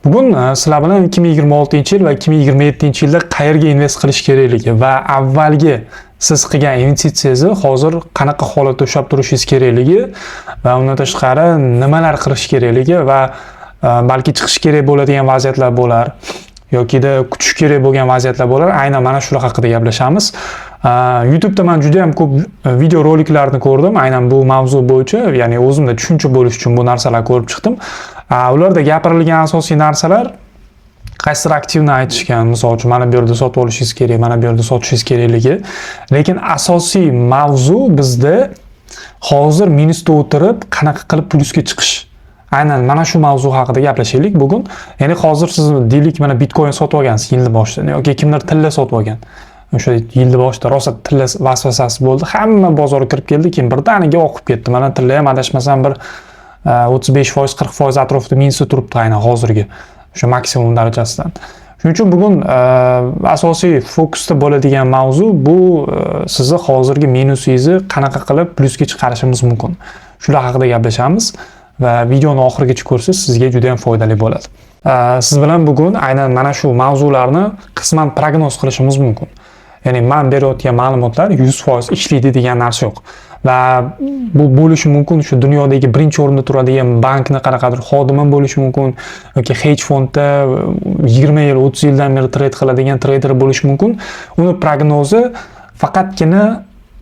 Bugun sizlar bilan 2026-yil va 2027-yilda qayerga invest qilish kerakligi va avvalgi siz qilgan investitsiyangizni hozir qanaqa holatda ushlab turishingiz kerakligi va undan tashqari nimalar qilish kerakligi va balki chiqish kerak bo'ladigan vaziyatlar bo'lar yokida kutish kerak bo'lgan vaziyatlar bo'lar. Aynan mana shular haqida gaplashamiz. YouTube'da men juda ham ko'p video roliklarni ko'rdim. Aynan bu mavzu bo'yicha, ya'ni o'zimda tushuncha bo'lish uchun bu narsalarni ko'rib chiqdim. Ularda gapirilgan asosiy narsalar qaysidir aktivni aytishgan. Misol uchun mana bu yerda sotib olishingiz kerak, mana bu yerda sotishingiz kerakligi. Lekin asosiy mavzu bizda hozir minusda o'tirib qanaqa qilib plyusga chiqish. Aynan mana shu mavzu haqida gaplashaylik bugun. Ya'ni hozir siz deylik mana Bitcoin sotib olgansiz yilni boshida yoki kimdir tilla sotib olgan. O'sha yilni boshida rosa tilla vasvasasi bo'ldi. Hamma bozorga kirib keldi, keyin birdaniga oqib ketdi. Mana tilla ham adashmasam bir 35%, 40% atrofida minusda turibdi aynan hozirgi o'sha maksimum darajasidan. Shuning uchun bugun asosiy fokusda bo'ladigan mavzu bu sizni hozirgi minusingizni qanaqa qilib plyusga chiqarishimiz mumkin. Shular haqida gaplashamiz va videoni oxirigacha ko'rsangiz sizga juda ham foydali bo'ladi. Siz bilan bugun aynan mana shu mavzularni qisman prognoz qilishimiz mumkin. Ya'ni men berayotgan ma'lumotlar 100% ishlaydi degan narsa yo'q. Va bu bo'lishi mumkin shu dunyodagi birinchi o'rinda turadigan bankni qanaqadir xodimi bo'lishi mumkin yoki hedge fondda 20 yil, 30 yildan beri trade qiladigan trader bo'lishi mumkin. Uni prognozi faqatgina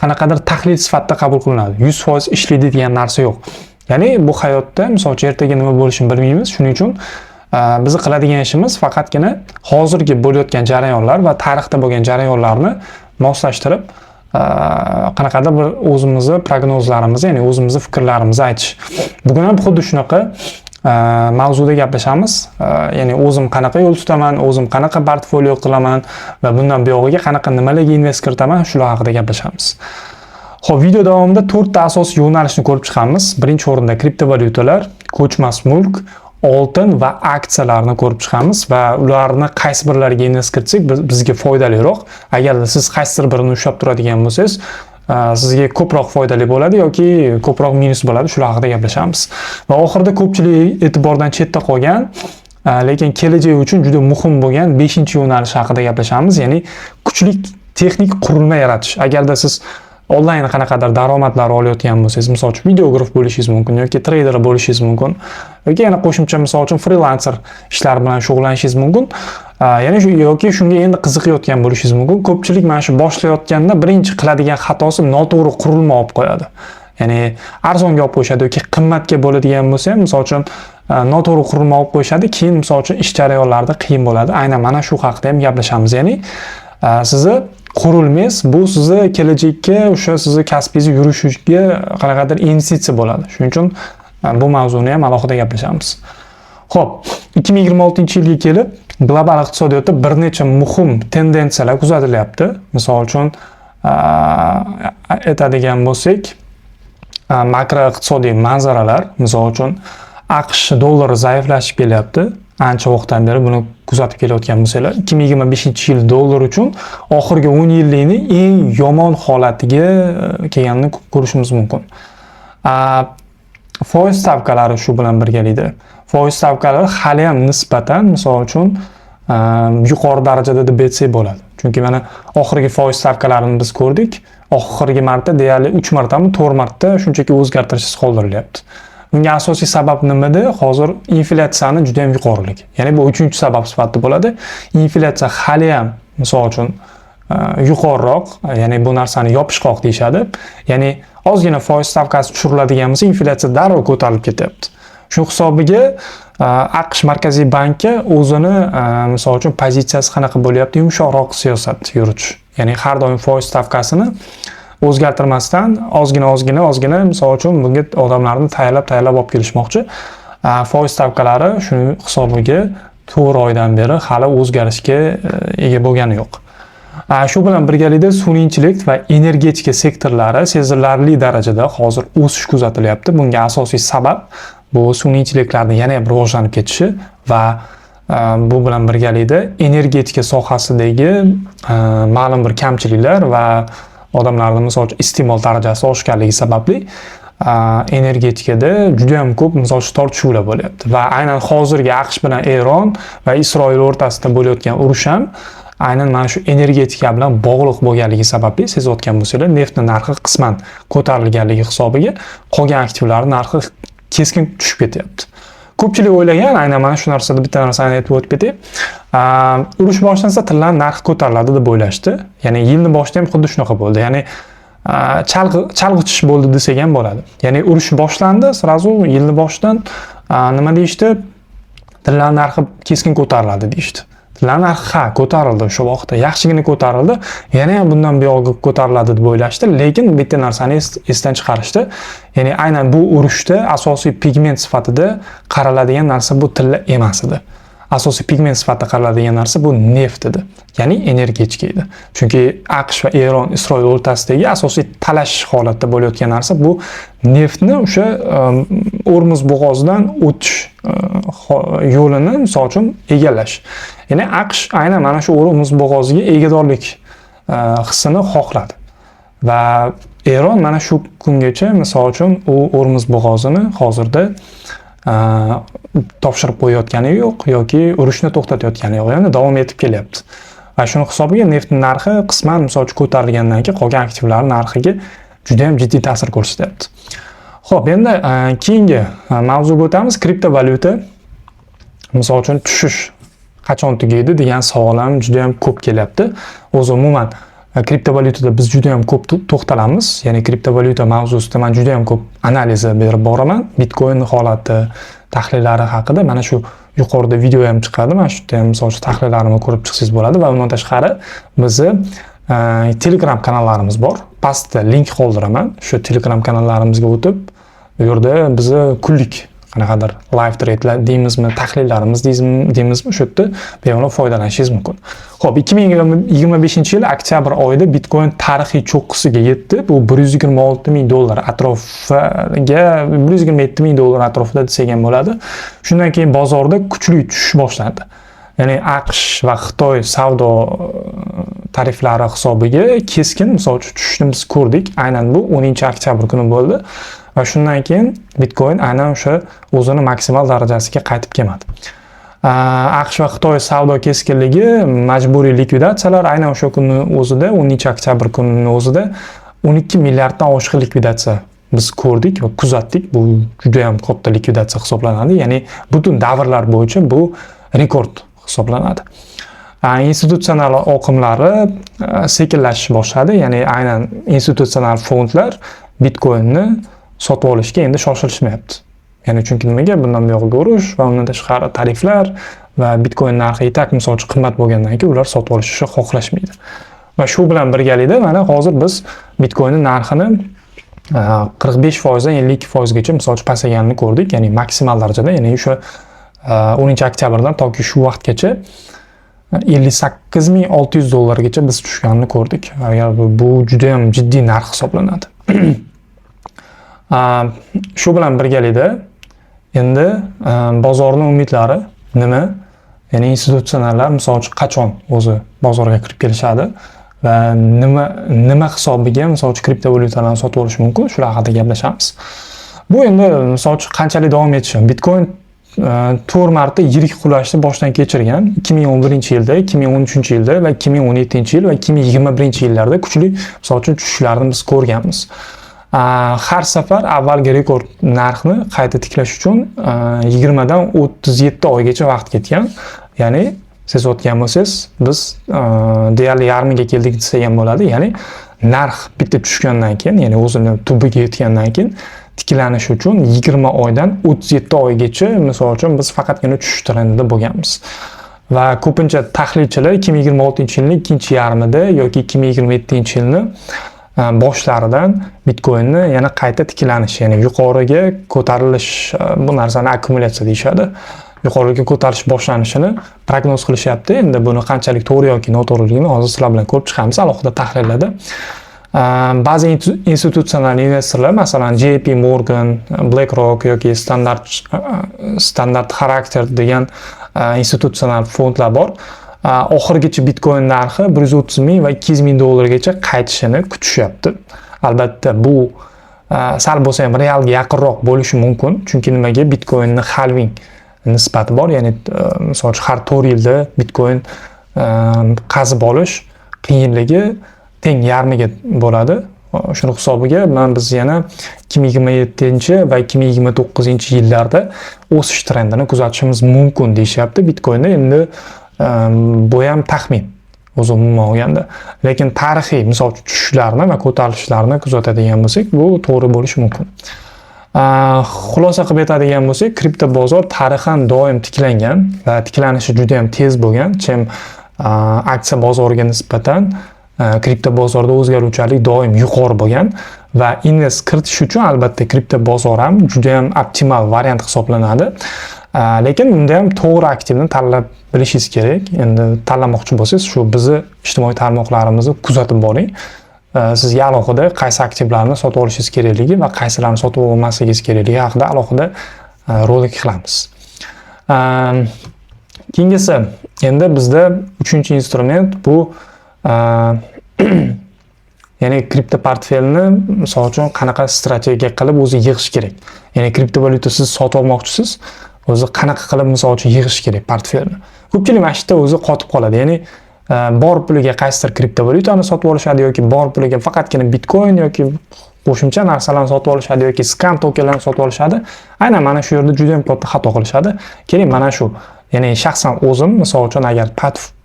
qanaqadir tahlil sifatida qabul qilinadi. 100% ishlaydi degan narsa yo'q. Ya'ni bu hayotda masalan ertaga nima bo'lishini bilmaymiz. Shuning uchun biz qiladigan ishimiz faqatgina hozirgi bo'layotgan jarayonlar va tarixda bo'lgan jarayonlarni moslashtirib qanaqadir bir o'zimizni prognozlarimizni, ya'ni o'zimizni fikrlarimizni aytish. Bugun ham xuddi shunaqa mavzuda gaplashamiz. Ya'ni o'zim qanaqa yo'l tutaman, o'zim qanaqa portfolio qilaman va bundan buyog'iga qanaqa nimalarga invest kiritaman, shular haqida gaplashamiz. Xo'p, video davomida 4 ta asosiy yo'nalishni ko'rib chiqamiz. Birinchi o'rinda kriptovalyutalar, ko'chmas mulk, oltin va aksiyalarni ko'rib chiqamiz va ularni qaysi birlariga invest kiritsak bizga foydaliroq. Agarda siz qaysidir birini ushlab turadigan bo'lsangiz, sizga ko'proq foydali bo'ladi yoki ko'proq minus bo'ladi. Shular haqida gaplashamiz. Va oxirida ko'pchilik e'tibordan chetda qolgan, lekin kelajak uchun juda muhim bo'lgan 5-yo'nalish haqida gaplashamiz. Ya'ni kuchli texnik qurilma yaratish. Agarda siz onlayn qanaqadir daromadlar olayotgan bo'lsangiz, misol uchun videograf bo'lishingiz mumkin yoki trader bo'lishingiz mumkin yoki yana qo'shimcha misol uchun freelancer ishlar bilan shug'ullanishingiz mumkin. Ya'ni shu yoki shunga endi qiziqayotgan bo'lishingiz mumkin. Ko'pchilik mana shu boshlayotganda birinchi qiladigan xatosi noto'g'ri qurilma olib qo'yadi. Ya'ni arzonga olib qo'yishadi yoki qimmatga bo'ladigan bo'lsa ham misol uchun noto'g'ri qurilma olib qo'yishadi, keyin misol uchun ish jarayonlarida qiyin bo'ladi. Aynan mana shu haqida ham gaplashamiz. Ya'ni sizni qurilmangiz bu sizni kelajakka o'sha sizni kasbingizni yurishiga qanaqadir investitsiya bo'ladi. Shuning uchun bu mavzuni ham alohida gaplashamiz. Xo'p, 2026-yilga kelib global iqtisodiyotda bir necha muhim tendensiyalar kuzatilyapti. Misol uchun aytadigan bo'lsak, makro iqtisodiy manzaralar, misol uchun AQSh dollari zaiflashib kelyapti. Ancha vaqtdan beri buni kuzatib kelayotgan bo'lsanglar, 2025-yil dollar uchun oxirgi 10 yillikning eng yomon holatiga kelganini ko'rishimiz mumkin. Foiz stavkalari shu bilan birgalikda. Foiz stavkalari hali ham nisbatan, misol uchun, yuqori darajada deb aytsak bo'ladi. Chunki mana oxirgi foiz stavkalarini biz ko'rdik. Oxirgi marta deyarli 3 martami, 4 marta shunchaki o'zgartirishsiz qoldirilyapti. Bunga asosiy sabab nimada? Hozir inflyatsiyani juda ham yuqoriligi. Ya'ni bu 3-sabab sifatida bo'ladi. Inflyatsiya hali ham misol uchun yuqoriroq, ya'ni bu narsani yopishqoq deyshadi. Ya'ni ozgina foiz stavkasi tushiriladigan bo'lsa, inflyatsiya darrov ko'tarilib ketyapti. Shu hisobiga AQSh markaziy banki o'zini misol uchun pozitsiyasi qanaqa bo'lyapti? Yumshoqroq siyosat yuritish. Ya'ni har doim foiz stavkasini o'zgartirmasdan ozgina misol uchun bunga odamlarni tayyorlab olib kelishmoqchi. Foiz stavkalari shu hisobiga 4 oydan beri hali o'zgarishga ega bo'lgani yo'q. Shu bilan birgalikda sun'iy intellekt va energetika sektorlari sezilarli darajada hozir o'sish kuzatilyapti. Bunga asosiy sabab bu sun'iy intellektlarning yana ham rivojlanib ketishi va bu bilan birgalikda energetika sohasidagi ma'lum bir kamchiliklar va odamlarning misol uchun iste'mol darajasi oshganligi sababli energetikada juda ham ko'p misol uchun tortishuvlar bo'lyapti va aynan hozirgi AQSh bilan Eron va Isroil o'rtasida bo'layotgan urush ham aynan mana shu energetika bilan bog'liq bo'lganligi sababli sezayotgan bo'lsanglar, neftning narxi qisman ko'tarilganligi hisobiga qolgan aktivlar narxi keskin tushib ketyapti. Ko'pchilik o'ylagan, aynan mana shu narsada bitta narsani aytib o'tib ketay. Urush boshlansa tillar narxi ko'tariladi deb o'ylashdi. Ya'ni yilning boshida ham xuddi shunaqa bo'ldi. Ya'ni chalg'itish bo'ldi desak ham bo'ladi. Ya'ni urush boshlandi, srazu yilning boshidan nima deyishdi? Tillar narxi keskin ko'tariladi deyishdi. Tillar narxi ko'tarildi o'sha vaqtda, yaxshigina ko'tarildi. Yana ham bundan buyog'iga ko'tariladi deb o'ylashdi, lekin bitta narsani esdan chiqarishdi. Ya'ni aynan bu urushda asosiy pigment sifatida qaraladigan narsa bu tilla emas edi. Asosiy pigment sifatida qaraladigan narsa bu neft edi. Ya'ni energetika edi. Chunki AQSh va Eron, Isroil o'rtasidagi asosiy talash holatda bo'layotgan narsa bu neftni o'sha Ormuz bo'g'ozidan o'tish yo'lini misol uchun egallash. Ya'ni AQSh aynan mana shu Ormuz bo'g'oziga egadorlik hissini xohladi. Va Eron mana shu kungacha misol uchun u Ormuz bo'g'ozini hozirda topshirib qo'yayotgani yo'q yoki urushni to'xtatayotgani yo'q, ya'ni davom etib kelyapti. Va shuni hisobiga neftning narxi qisman misol uchun ko'tarilgandan keyin qolgan aktivlar narxiga juda ham jiddiy ta'sir ko'rsatyapti. Xo'p, endi keyingi mavzuga o'tamiz. Kriptovalyuta misol uchun tushish qachon tugaydi degan savol ham juda ham ko'p kelyapti. O'zi umuman kriptovalyutada biz juda ham ko'p to'xtalamiz. Ya'ni kriptovalyuta mavzusida men juda ham ko'p analiz berib boraman. Bitcoin holati, tahlillari haqida mana shu yuqorida video ham chiqadi. Mana shu yerda misol uchun tahlillarimni ko'rib chiqsangiz bo'ladi va undan tashqari bizni Telegram kanallarimiz bor. Pastda link qoldiraman. Shu Telegram kanallarimizga o'tib, bu yerda bizni kunlik qanaqadir live trade'lar deymizmi, tahlillarimiz deymizmi, shu yerda bemalol foydalanishingiz mumkin. Xo'p, 2025-yil oktyabr oyida Bitcoin tarixiy cho'qqisiga yetdi. Bu $126,000 atrofiga, $127,000 atrofida desak ham bo'ladi. Shundan keyin bozorda kuchli tushish boshlandi. Ya'ni AQSh va Xitoy savdo tariflari hisobiga keskin misol uchun tushishni biz ko'rdik. Aynan bu 10-oktyabr kuni bo'ldi. Va shundan keyin Bitcoin aynan o'sha o'zini maksimal darajasiga qaytib kelmadi. AQSh va Xitoy savdo keskinligi, majburiy likvidatsiyalar aynan o'sha kunning o'zida, 10-oktyabr kunining o'zida 12 milliarddan oshiq likvidatsiya biz ko'rdik va kuzatdik. Bu juda ham katta likvidatsiya hisoblanadi. Ya'ni butun davrlar bo'yicha bu rekord hisoblanadi. Institutsional oqimlari sekinlashish boshladi. Ya'ni aynan institutsional fondlar Bitcoinni sotib olishga endi shoshilishmayapti. Ya'ni chunki nimaga? Bundan buyog'iga urush va undan tashqari tariflar va Bitcoin narxi etak misol uchun qimmat bo'lgandan keyin ular sotib olishni xohlashmaydi. Va shu bilan birgalikda mana hozir biz Bitcoinning narxini 45% dan 52% gacha misol uchun pasayganini ko'rdik. Ya'ni maksimal darajada, ya'ni o'sha 10-oktyabrdan toki shu vaqtgacha $58,600 gacha biz tushganini ko'rdik. Bu juda ham jiddiy narx hisoblanadi. Shu bilan birgalikda endi bozorning umidlari nima? Ya'ni institutsionallar misol uchun qachon o'zi bozorga kirib kelishadi va nima hisobiga misol uchun kriptovalyutalarni sotib olish mumkin? Shular haqida gaplashamiz. Bu endi misol uchun qanchalik davom etishi. Bitcoin 4 marta yirik qulashni boshdan kechirgan. 2011-yilda, 2013-yilda va 2017-yil va 2021-yillarda kuchli misol uchun tushishlarni biz ko'rganmiz. Har safar avvalgi rekord narxni qayta tiklash uchun 20 dan 37 oygacha vaqt ketgan. Ya'ni siz o'tgan bo'lsangiz, biz deyarli yarmiga keldik desak ham bo'ladi. Ya'ni narx bitta tushgandan keyin, ya'ni o'zini tubiga yetgandan keyin tiklanish uchun 20 oydan 37 oygacha misol uchun biz faqatgina tushish trendida bo'lganmiz. Va ko'pincha tahlilchilar 2026-yilning ikkinchi yarmida yoki 2027-yilni boshlaridan Bitcoinni yana qayta tiklanish, ya'ni yuqoriga ko'tarilish, bu narsani akkumulyatsiya deyshadi. Yuqoriga ko'tarish boshlanishini prognoz qilishyapti. Endi buni qanchalik to'g'ri yoki noto'g'riligini hozir sizlar bilan ko'rib chiqamiz alohida tahlillarda. Ba'zi institutsional investorlar, masalan JP Morgan, BlackRock yoki Standard Chartered degan institutsional fondlar bor. Oxirgacha Bitcoin narxi $130,000 va $200,000 gacha qaytishini kutishyapti. Albatta bu sal bo'lsa ham realga yaqinroq bo'lishi mumkin. Chunki nimaga? Bitcoinning halving nisbati bor. Ya'ni misol uchun har 4 yilda Bitcoin qazib olish qiyinligi teng yarmiga bo'ladi. Shuning hisobiga biz yana 2027 va 2029-yillarda o'sish trendini kuzatishimiz mumkin deyishyapti Bitcoinda. Endi bu ham taxmin o'zi umuman olganda. Lekin tarixiy misol uchun tushishlarni va ko'tarilishlarni kuzatadigan bo'lsak, bu to'g'ri bo'lishi mumkin. Xulosa qilib aytadigan bo'lsak, kripto bozor tarixan doim tiklangan va tiklanishi juda ham tez bo'lgan. Chem aksiya bozoriga nisbatan kripto bozorda o'zgaruvchanlik doim yuqori bo'lgan va invest kiritish uchun albatta kripto bozor ham juda ham optimal variant hisoblanadi. Lekin unda ham to'g'ri aktivni tanlab bilishingiz kerak. Endi tanlamoqchi bo'lsangiz, shu bizni ijtimoiy tarmoqlarimizni kuzatib boring. Sizga alohida qaysi aktivlarni sotib olishingiz kerakligi va qaysilarni sotib olmasligingiz kerakligi haqida alohida rolik qilamiz. Keyingisi, endi bizda 3-instrument bu ya'ni kripto portfelni misol uchun qanaqa strategiya qilib o'zi yig'ish kerak. Ya'ni kriptovalyuta siz sotib olmoqchisiz, o'zi qanaqa qilib misol uchun yig'ish kerak portfelni. Ko'pchilik mana shu yerda o'zi qotib qoladi. Ya'ni bor puliga qaysidir kriptovalyutani sotib olishadi yoki bor puliga faqatgina Bitcoin yoki qo'shimcha narsalarni sotib olishadi yoki scam tokenlarni sotib olishadi. Aynan mana shu yerda juda ham katta xato qilishadi. Keling, mana shu. Ya'ni shaxsan o'zim misol uchun agar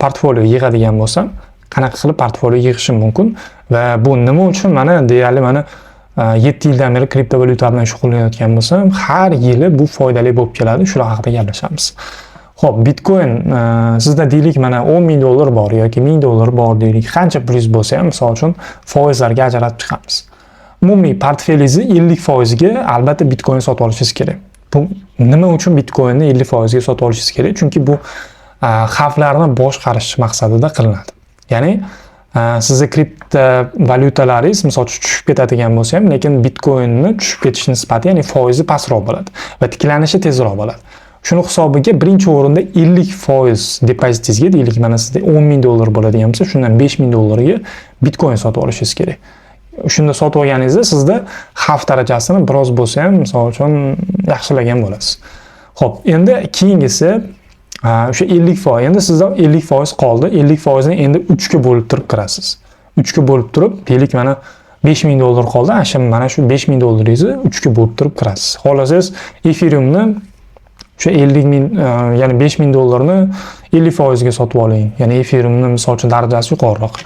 portfolio yig'adigan bo'lsam, qanaqa qilib portfolio yig'ishim mumkin va bu nima uchun deyarli 7 yildan beri kriptovalyuta bilan shug'ullanayotgan bo'lsam, har yili bu foydali bo'lib keladi. Shular haqida gaplashamiz. Xo'p, Bitcoin sizda deylik $10,000 bor yoki $1,000 bor deylik. Qancha pulingiz bo'lsa ham, misol uchun foizlarga ajratib chiqamiz. Umumiy portfelingizni 50% ga albatta Bitcoin sotib olishingiz kerak. Bu nima uchun Bitcoinni 50% ga sotib olishingiz kerak? Chunki bu xavflarni boshqarish maqsadida qilinadi. Ya'ni sizni kriptovalyutalaringiz misol uchun tushib ketadigan bo'lsa ham, lekin Bitcoinni tushib ketish nisbati, ya'ni foizi pastroq bo'ladi va tiklanishi tezroq bo'ladi. Shuning hisobiga birinchi o'rinda 50% depozitingizga, deylik, sizda $10,000 bo'ladigan bo'lsa, shundan $5,000 ga Bitcoin sotib olishingiz kerak. Shunda sotib olganingizda sizda xavf darajasini biroz bo'lsa ham, misol uchun yaxshilagan bo'lasiz. Xo'p, endi keyingisi o'sha 50%. Endi sizda 50% qoldi. 50% ni endi 3 ga bo'lib turib kirasiz. 3 ga bo'lib turib, deylik, $5,000 qoldi. Mana shu $5,000 3 ga bo'lib turib kirasiz. Xohlasangiz Ethereumni o'sha 50,000, ya'ni $5,000 ni 50% ga sotib oling. Ya'ni Ethereumni misol uchun darajasi yuqoriroq.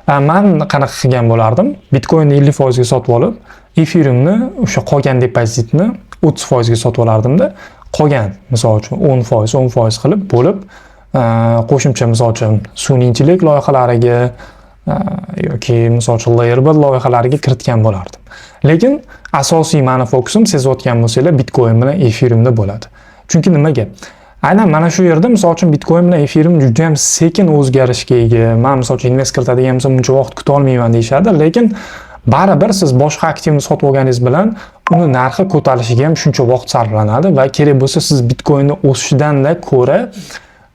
Men qanaqa qilgan bo'lardim? Bitcoinni 50% ga sotib olib, Ethereumni o'sha qolgan depozitni 30% ga sotib olardim-da. Qolgan misol uchun 10% qilib bo'lib, qo'shimcha misol uchun sun'iy intellekt loyihalariga yoki misol uchun layer 1 loyihalariga kiritgan bo'lardim. Lekin asosiy mani fokusim, sezayotgan bo'lsanglar, Bitcoin bilan Ethereumda bo'ladi. Chunki nimaga? Aynan mana shu yerda misol uchun Bitcoin bilan Ethereum juda ham sekin o'zgarishga ega. Men misol uchun invest kiritadigan bo'lsam, buncha vaqt kuta olmayman deyshadi, lekin baribir siz boshqa aktivni sotib olganingiz bilan uni narxi ko'tarilishiga ham shuncha vaqt sarflanadi va kerak bo'lsa siz Bitcoinni o'sishidan-da ko'ra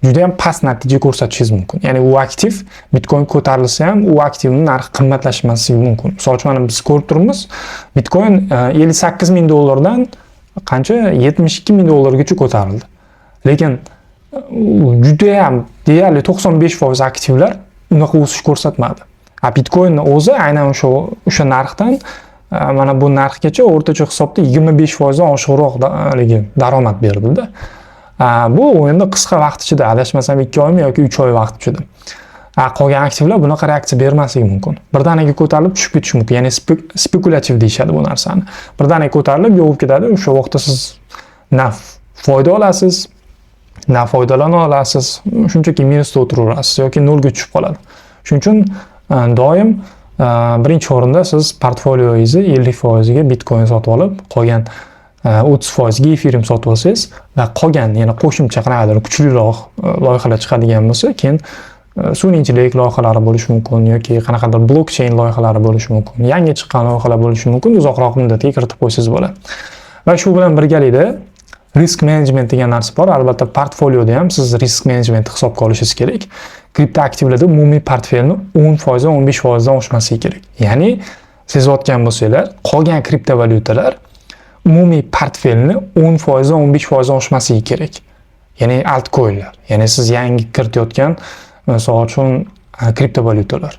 juda ham past natija ko'rsatishingiz mumkin. Ya'ni u aktiv Bitcoin ko'tarilsa ham u aktivning narxi qimmatlashmasligi mumkin. Misol uchun biz ko'rib turibmiz, Bitcoin $58,000 dan qancha $72,000 gacha ko'tarildi. Lekin juda ham deyarli 95% aktivlar unaqa o'sish ko'rsatmadi. Bitcoinning o'zi aynan o'sha narxdan mana bu narxgacha o'rtacha hisobda 25% dan oshiqroq daromad berdi-da. Bu endi qisqa vaqt ichida, adashmasam 2 oymi yoki 3 oy vaqt ichida. Qolgan aktivlar bunaqa reaksiya bermasligi mumkin. Birdaniga ko'tarilib tushib ketishi mumkin. Ya'ni spekulativ deyshadi bu narsani. Birdaniga ko'tarilib yovib ketadi. O'sha vaqtda siz na foyda olasiz, na foydalana olasiz, shunchaki minusda o'tiraverasiz yoki nolga tushib qoladi. Shuning uchun doim birinchi o'rinda siz portfolioyingizni 50% ga Bitcoin sotib olib, qolgan 30% ga Ethereum sotib olsangiz va qolgan yana qo'shimcha qanaqadir kuchliroq loyihalar chiqadigan bo'lsa, keyin sun'iy intellekt loyihalari bo'lishi mumkin yoki qanaqadir blockchain loyihalari bo'lishi mumkin, yangi chiqqan loyihalar bo'lishi mumkin, uzoqroq muddatga kiritib qo'ysangiz bo'ladi. Va shu bilan birgalikda risk management degan narsa bor. Albatta portfolioda ham siz risk management hisobga olishingiz kerak. Kripto aktivlarda umumiy portfelni 10% 15% dan oshmasligi kerak. Ya'ni sezayotgan bo'lsanglar, qolgan kriptovalyutalar umumiy portfelni 10%, 15% oshmasligi kerak. Ya'ni altcoinlar. Ya'ni siz yangi kiritayotgan, misol uchun, kriptovalyutalar.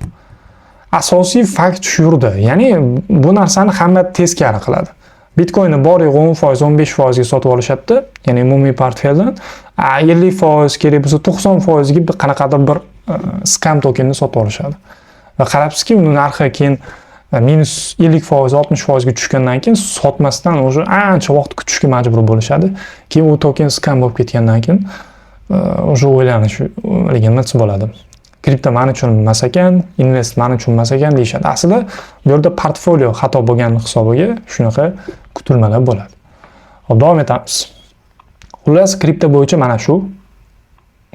Asosiy fakt shu yerda. Ya'ni bu narsani hamma teskari qiladi. Bitcoinni boriga 10%, 15% ga sotib olishadi. Ya'ni umumiy portfeldan 50% kerak bo'lsa 90% ga qanaqadir bir scam tokenni sotib olishadi. Va qarabsizki, uni narxi keyin minus 50%, 60% ga tushgandan keyin sotmasdan o'sha ancha vaqt kutishga majbur bo'lishadi. Keyin u token scam bo'lib ketgandan keyin o'sha o'ylanish nima bo'ladi. Kripto men uchun emas ekan, invest men uchun emas ekan deyshadi. Aslida bu yerda portfolio xato bo'lgan hisobiga shunaqa kutilmalar bo'ladi. Hop, davom etamiz. Xullas, kripto bo'yicha mana shu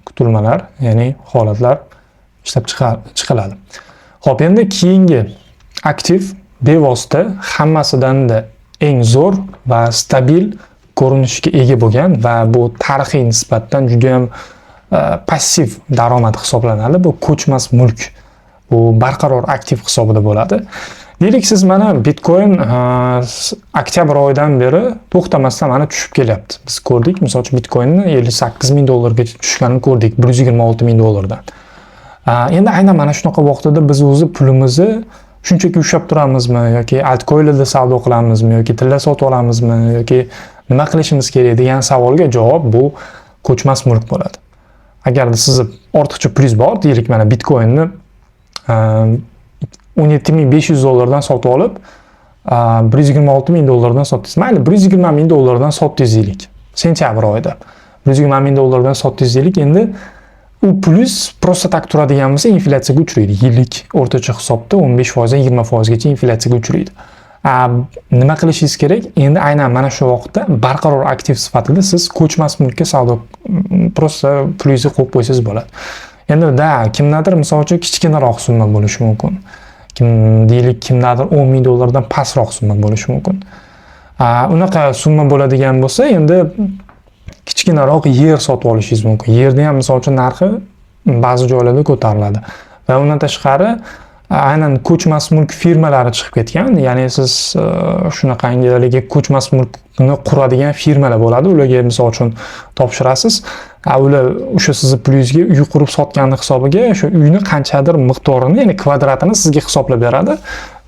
kutilmalar, ya'ni holatlar ishlab chiqiladi. Hop, endi keyingi aktiv bevosita hammasidan-da eng zo'r va stabil ko'rinishga ega bo'lgan va bu tarixiy nisbatdan juda ham passiv daromad hisoblanadi. Bu ko'chmas mulk. Bu barqaror aktiv hisobida bo'ladi. Deylik, siz mana Bitcoin oktyabr oyidan beri to'xtamasdan mana tushib kelyapti. Biz ko'rdik, misol uchun Bitcoinni $58,000 gacha tushganini ko'rdik, $126,000 dan. Endi aynan mana shunaqa vaqtida biz o'zi pulimizni shunchaki ushlab turamizmi yoki altcoinlarda savdo qilamizmi yoki tilla sotib olamizmi yoki nima qilishimiz kerak degan savolga javob bu ko'chmas mulk bo'ladi. Agarda sizni ortiqcha pulingiz bor, deylik mana Bitcoinni $17,500 dan sotib olib, $126,000 dan sotdingiz. Mayli, $120,000 dan sotdingiz deylik. Sentyabr oyida. $120,000 dan sotdingiz deylik. Endi u pulingiz prosta tak turadigan bo'lsa, inflyatsiyaga uchraydi. Yillik o'rtacha hisobda 15%, 20% gacha inflyatsiyaga uchraydi. Nima qilishingiz kerak? Endi aynan mana shu vaqtda barqaror aktiv sifatida siz ko'chmas mulkka savdo prosta pulingizni qo'yib qo'ysangiz bo'ladi. Endi kimdadir misol uchun kichkinaroq summa bo'lishi mumkin. Deylik, kimdadir $10,000 dan pastroq summa bo'lishi mumkin. Unaqa summa bo'ladigan bo'lsa, endi kichkinaroq yer sotib olishingiz mumkin. Yerni ham misol uchun narxi ba'zi joylarda ko'tariladi. Va undan tashqari aynan ko'chmas mulk firmalari chiqib ketgan. Ya'ni siz shunaqangi ko'chmas mulkni quradigan firmalar bo'ladi. Ularga misol uchun topshirasiz. Ular o'sha sizni pulingizga uy qurib sotganning hisobiga o'sha uyni qanchadir miqdorini, ya'ni kvadratini sizga hisoblab beradi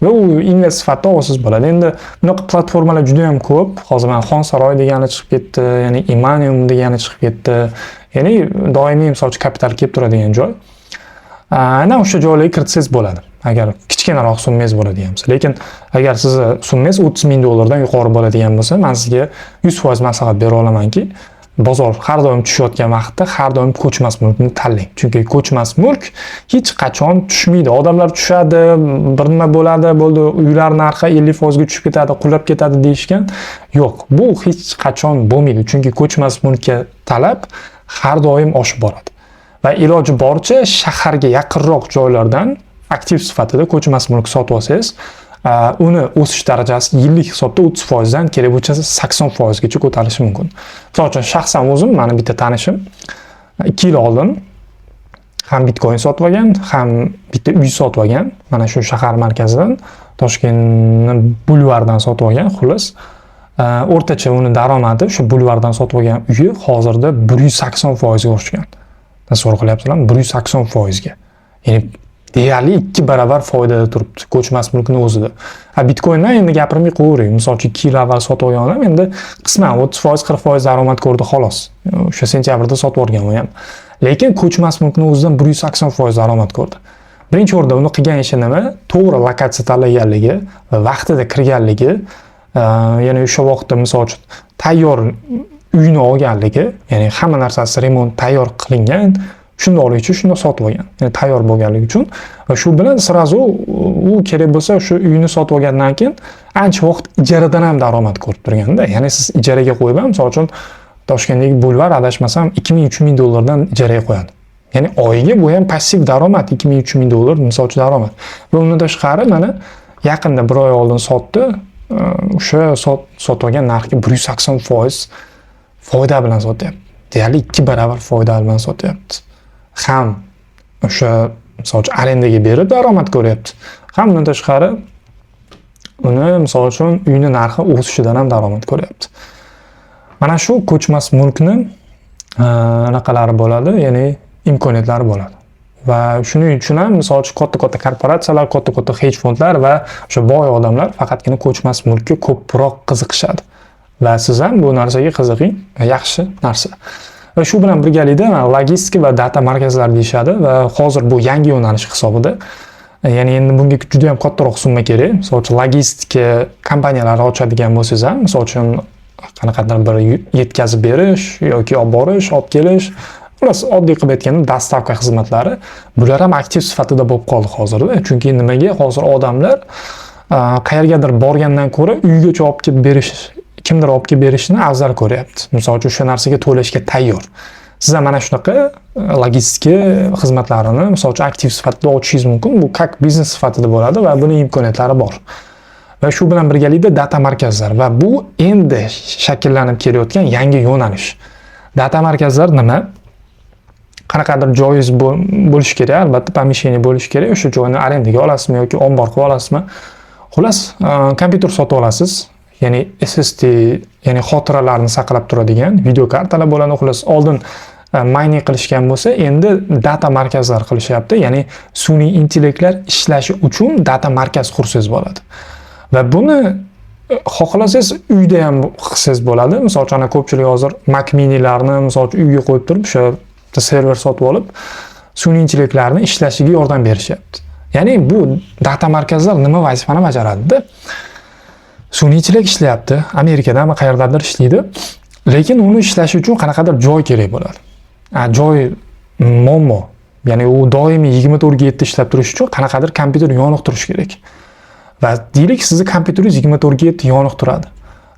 va u invest sifatida olasiz bo'ladi. Endi bunaqa platformalar juda ham ko'p. Hozir mana Xonsaroy degani chiqib ketdi, ya'ni Imanium degani chiqib ketdi. Ya'ni doimiy misol uchun kapital kelib turadigan joy. Ana o'sha joylarga kiritsangiz bo'ladi. Agar kichkinaroq summangiz bo'ladigan bo'lsa. Lekin agar sizni summangiz $30,000 dan yuqori bo'ladigan bo'lsa, men sizga 100% maslahat bera olamanki, bozor har doim tushayotgan vaqtda har doim ko'chmas mulkni tanlang. Chunki ko'chmas mulk hech qachon tushmaydi. Odamlar tushadi, bir nima bo'ladi, bo'ldi, uylar narxi 50% ga tushib ketadi, qulab ketadi deyishgan. Yo'q, bu hech qachon bo'lmaydi. Chunki ko'chmas mulkka talab har doim oshib boradi. Va iloji boricha shaharga yaqinroq joylardan aktiv sifatida ko'chmas mulk sotib olsangiz, uni o'sish darajasi yillik hisobda 30% dan kerak bo'lsa 80% gacha ko'tarilishi mumkin. Misol uchun shaxsan o'zim, mani bitta tanishim 2 yil oldin ham Bitcoin sotib olgan, ham bitta uy sotib olgan. Mana shu shahar markazidan, Toshkentning bulvardan sotib olgan, xullas. O'rtacha uni daromadi o'sha bulvardan sotib olgan uyi hozirda 180% ga oshgan. Tasavvur qilyapsizlarmi? 180% ga. Ya'ni deyarli 2 barobar foydada turibdi ko'chmas mulkning o'zida. Bitcoindan endi gapirmay qo'yavering. Misol uchun 2 yil avval sotib olganim endi qisman 30%, 40% daromad ko'rdi xolos. O'sha sentyabrda sotib olgan u ham. Lekin ko'chmas mulkning o'zidan 180% daromad ko'rdi. Birinchi o'rinda uni qilgan ishi nima? To'g'ri lokatsiya tanlaganligi va vaqtida kirganligi, ya'ni o'sha vaqtda misol uchun tayyor uyni olganligi, ya'ni hamma narsasi remont tayyor qilingan, shundoqlik uchun shuni sotib olgan. Ya'ni tayyor bo'lganligi uchun va shu bilan sirazu u kerak bo'lsa shu uyni sotib olgandan keyin ancha vaqt ijaradan ham daromad ko'rib turganda. Ya'ni siz ijaraga qo'yib ham, misol uchun Toshkentdagi bulvar adashmasam $2,000-3,000 dan ijaraga qo'yadi. Ya'ni oyiga bu ham passiv daromad, $2,000-3,000 misol uchun daromad. Va undan tashqari mana yaqinda 1 oy oldin sotdi. O'sha sotib olgan narxga 180% foyda bilan sotyapti. Deyarli 2 barobar foyda bilan sotyapti. Ham o'sha misol uchun arendaga berib daromad ko'ryapti. Ham undan tashqari uni misol uchun uyni narxi o'sishidan ham daromad ko'ryapti. Mana shu ko'chmas mulkni anaqalari bo'ladi, ya'ni imkoniyatlari bo'ladi. Va shuning uchun ham misol uchun katta korporatsiyalar, katta hedge fondlar va o'sha boy odamlar faqatgina ko'chmas mulkka ko'proq qiziqishadi. Va siz ham bu narsaga qiziqing, yaxshi narsa. Va shu bilan birgalikda logistika va data markazlari deyishadi va hozir bu yangi yo'nalish hisobida. Ya'ni endi bunga juda ham kattaroq summa kerak. Misol uchun logistika kompaniyalari ochadigan bo'lsangiz ham, misol uchun qanaqadir bir yetkazib berish yoki olib borish, olib kelish, xullas oddiy qilib aytganda dostavka xizmatlari, bular ham aktiv sifatida bo'lib qoldi hozirda. Chunki nimaga hozir odamlar qayergadir borgandan ko'ra uygacha olib kelib berish, kimdir olib kelib berishni afzal ko'ryapti. Misol uchun o'sha narsaga to'lashga tayyor. Siz ham mana shunaqa logistika xizmatlarini misol uchun aktiv sifatida ochishingiz mumkin. Bu как biznes sifatida bo'ladi va buning imkoniyatlari bor. Va shu bilan birgalikda data markazlar va bu endi shakllanib kelayotgan yangi yo'nalish. Data markazlar nima? Qanaqadir joyingiz bo'lishi kerak, albatta pomeshchение bo'lishi kerak. O'sha joyni arendaga olasizmi yoki ombor qilib olasizmi? Xullas, kompyuter sotib olasiz. Ya'ni SSD, ya'ni xotiralarni saqlab turadigan video kartalar bo'ladi. Xullas, oldin mining qilishgan bo'lsa, endi data markazlar qilishyapti. Ya'ni sun'iy intellektlar ishlashi uchun data markaz qursangiz bo'ladi. Va buni xohlasangiz uyda ham qilsangiz bo'ladi. Misol uchun ko'pchilik hozir Mac minilarni misol uchun uyga qo'yib turib, o'sha server sotib olib, sun'iy intellektlarni ishlashiga yordam berishyapti. Ya'ni bu data markazlar nima vazifani bajaradi? Sun'iy intellekt ishlayapti, Amerikada ham qayerdadir ishlaydi, lekin uni ishlashi uchun qanaqadir joy kerak bo'ladi. Joy muammo. Ya'ni u doimiy 24/7 ishlab turish uchun qanaqadir kompyuter yoniq turishi kerak. Va deylik, sizni kompyuteringiz 24/7 yoniq turadi.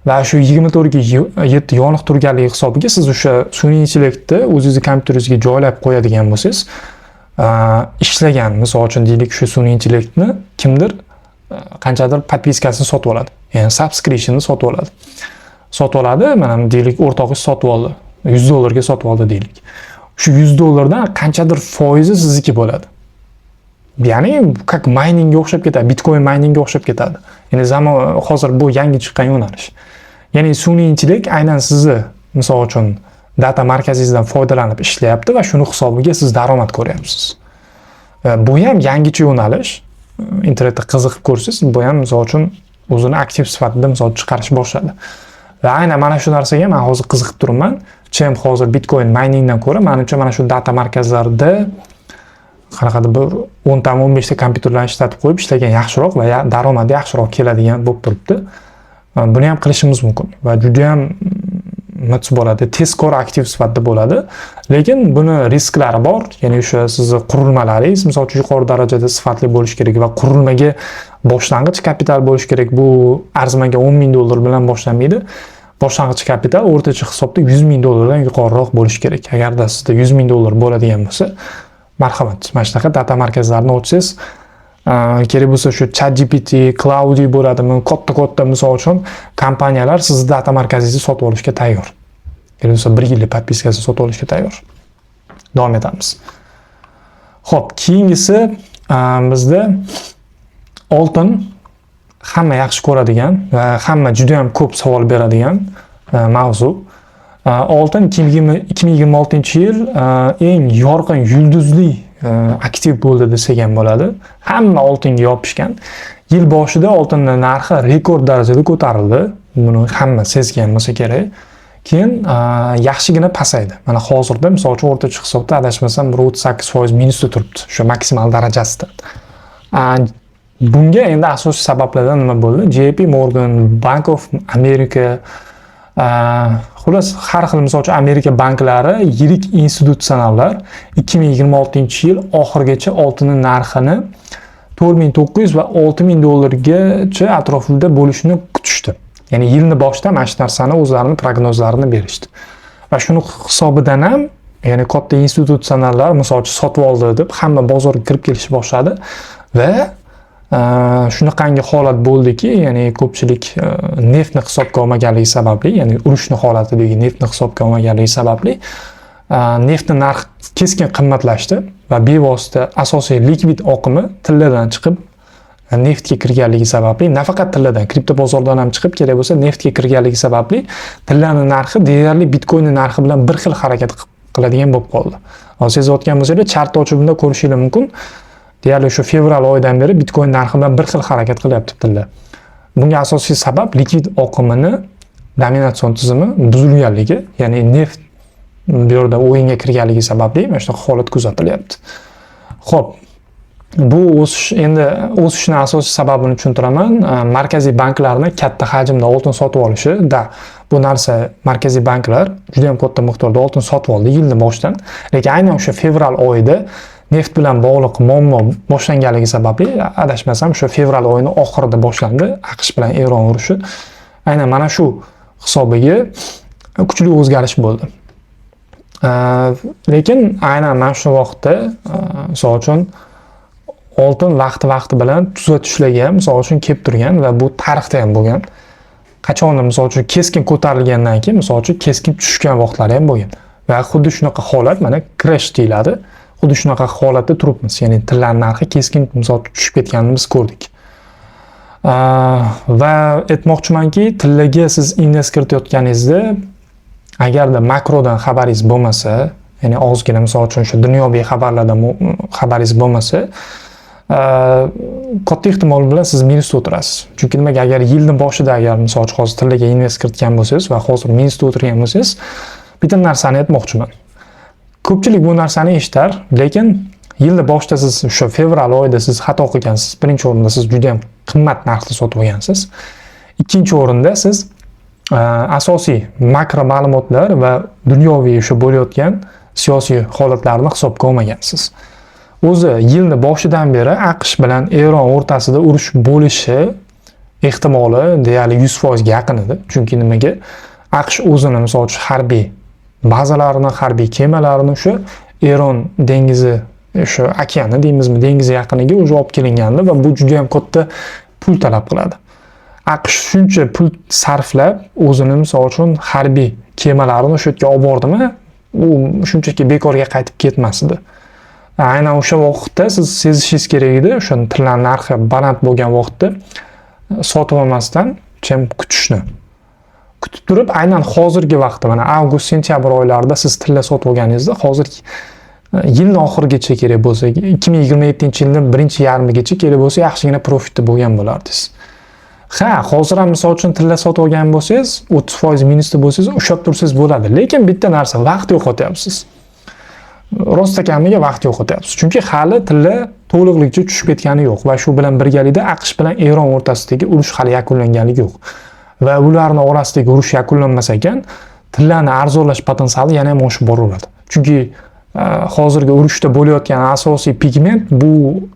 Va shu 24/7 yoniq turganligi hisobiga siz o'sha sun'iy intellektni o'zingizning kompyuteringizga joylab qo'yadigan bo'lsangiz, ishlagan, misol uchun deylik, shu sun'iy intellektni kimdir qanchadir podpiskasini sotib oladi. Ya'ni subscription'ni sotib oladi. Sotib oladi, mana deylik o'rtog'ingiz sotib oldi. $100 ga sotib oldi deylik. Shu $100 dan qanchadir foizi sizniki bo'ladi. Ya'ni как miningga o'xshab ketadi, Bitcoin miningga o'xshab ketadi. Ya'ni zamon hozir bu yangi chiqqan yo'nalish. Ya'ni sun'iy intellekt aynan sizni misol uchun data markazingizdan foydalanib ishlayapti va shuni hisobiga siz daromad ko'ryapsiz. Bu ham yangicha yo'nalish. Internetda qiziqib ko'rsangiz, bu ham misol uchun o'zini aktiv sifatida misol chiqarish boshladi. Va aynan mana shu narsaga men hozir qiziqib turibman. Chem hozir Bitcoin miningdan ko'ra, menimcha mana shu data markazlarida qanaqadir bir 10 ta 15 ta kompyuterlarni ishlatib qo'yib ishlagan yaxshiroq va daromadi yaxshiroq keladigan bo'lib turibdi. Buni ham qilishimiz mumkin va juda ham nima bo'ladi, tezkor aktiv sifatida bo'ladi. Lekin buni risklari bor. Ya'ni o'sha sizning qurilmalaringiz misol uchun yuqori darajada sifatli bo'lishi kerak va qurilmaga boshlang'ich kapital bo'lishi kerak. Bu arzimaga $10,000 bilan boshlanmaydi. Boshlang'ich kapital o'rtacha hisobda $100,000 dan yuqoriroq bo'lishi kerak. Agarda sizda $100,000 bo'ladigan bo'lsa, marhamat, mana shunaqa data markazlarini ochsangiz, kerak bo'lsa shu ChatGPT, Cloudy bo'ladimi, katta misol uchun kompaniyalar sizni data markazingizni sotib olishga tayyor. Kerak bo'lsa 1 yillik podpiskasini sotib olishga tayyor. Davom etamiz. Xo'p, keyingisi bizda oltin hamma yaxshi ko'radigan va hamma juda ham ko'p savol beradigan mavzu. Oltin 2026-yil eng yorqin yulduzli aktiv bo'ldi desak ham bo'ladi. Hamma oltinga yopishgan. Yil boshida oltinning narxi rekord darajada ko'tarildi. Buni hamma sezgan bo'lsa kerak. Keyin yaxshigina pasaydi. Mana hozirda misol uchun o'rtacha hisobda adashmasam 38% minusda turibdi, o'sha maksimal darajasida. Bunga endi asosiy sabablardan nima bo'ldi? JP Morgan, Bank of America, xullas har xil misol uchun Amerika banklari, yirik institutsionallar 2026-yil oxirigacha oltinning narxini $4,900 va $6,000gacha atrofida bo'lishini kutishdi. Ya'ni yilni boshida mana shu narsani o'zlarining prognozlarini berishdi. Va shuni hisobidan ham, ya'ni katta institutsionallar misol uchun sotib oldi deb hamma bozorga kirib kelish boshladi va shunaqangi holat bo'ldiki, ya'ni ko'pchilik neftni hisobga olmaganligi sababli, ya'ni urushni holatidagi neftni hisobga olmaganligi sababli neftning narxi keskin qimmatlashdi va bevosita asosiy likvid oqimi tilladan chiqib neftga kirganligi sababli, nafaqat tilladan, kripto bozordan ham chiqib, kerak bo'lsa neftga kirganligi sababli tillaning narxi deyarli bitcoinning narxi bilan bir xil harakat qiladigan bo'lib qoldi. Hozir sezayotgan bo'lsangiz, chart ochib bunda ko'rishingiz mumkin. Deyarli shu fevral oyidan beri bitcoin narxi bilan bir xil harakat qilyapti tilla. Bunga asosiy sabab likvid oqimini dominatsion tizimi buzilganligi, ya'ni neft bu yerda o'yinga kirganligi sababli mana shunaqa holat kuzatilyapti. Xo'p, bu o'sishning asosiy sababini tushuntiraman. Markaziy banklarning katta hajmda oltin sotib olishida bu narsa markaziy banklar juda ham katta miqdorda oltin sotib oldi yilning boshidan. Lekin aynan o'sha fevral oyida neft bilan bog'liq muammo boshlanganligi sababli, adashmasam shu fevral oyining oxirida boshlandi AQSh bilan Eron urushi. Aynan mana shu hisobiga kuchli o'zgarish bo'ldi. Lekin aynan mana shu vaqtda, misol uchun oltin vaqti bilan tuzatishlarga misol uchun kelib turgan va bu tarixda ham bo'lgan. Qachondir misol uchun keskin ko'tarilgandan keyin misol uchun keskin tushgan vaqtlari ham bo'lgan. Va xuddi shunaqa holat mana crash deyiladi. Xuddi shunaqa holatda turibmiz. Ya'ni tillar narxi keskin misol tushib ketganini biz ko'rdik. Va aytmoqchimanki, tillaga siz invest kiritayotganingizda agarda makrodan xabaringiz bo'lmasa, ya'ni ozgina misol uchun shu dunyoviy xabarlardan xabaringiz bo'lmasa, katta ehtimol bilan siz minusda o'tirasiz. Chunki nimaga, agar yilning boshida agar misol uchun hozir tillaga invest kiritgan bo'lsangiz va hozir minusda o'tirgan bo'lsangiz, bitta narsani aytmoqchiman. Ko'pchilik bu narsani eshitar, lekin yilning boshida siz o'sha fevral oyida siz xato qilgansiz. Birinchi o'rinda siz juda ham qimmat narxda sotib olgansiz. Ikkinchi o'rinda siz asosiy makro ma'lumotlar va dunyoviy o'sha bo'layotgan siyosiy holatlarni hisobga olmagansiz. O'zi yilning boshidan beri AQSh bilan Eron o'rtasida urush bo'lishi ehtimoli deyarli 100% ga yaqin edi. Chunki nimaga? AQSh o'zini misol uchun harbiy bazalarini, harbiy kemalarini o'sha Eron dengizi, o'sha okeani deymizmi, dengiz yaqiniga o'zi olib kelingandi va bu juda ham katta pul talab qiladi. AQSh shuncha pul sarflab o'zini misol uchun harbiy kemalarini o'sha yerga olib bordimi, u shunchaki bekorga qaytib ketmasdi. Aynan o'sha vaqtda siz sezishingiz kerak edi, o'sha tillar narxi baland bo'lgan vaqtda sotib olmasdan chem kutishni. Kutib turib, aynan hozirgi vaqtda, mana avgust, sentyabr oylarida siz tilla sotib olganingizda, hozir yilning oxirigacha kerak bo'lsa, 2027-yilning birinchi yarmigacha kerak bo'lsa, yaxshigina profitda bo'lgan bo'lardingiz. Hozir ham misol uchun tilla sotib olgan bo'lsangiz, 30% minusda bo'lsangiz, ushlab tursangiz bo'ladi. Lekin bitta narsa, vaqt yo'qotyapsiz. Rost ekaniga vaqt yo'qotyapsiz. Chunki hali tilla to'liqligicha tushib ketgani yo'q va shu bilan birgalikda AQSh bilan Eron o'rtasidagi urush hali yakunlanganligi yo'q. Va ularning orasidagi urush yakunlanmas ekan, tillarning arzonlash potensiali yana ham oshib boraveradi. Chunki hozirgi urushda bo'layotgan asosiy pigment bu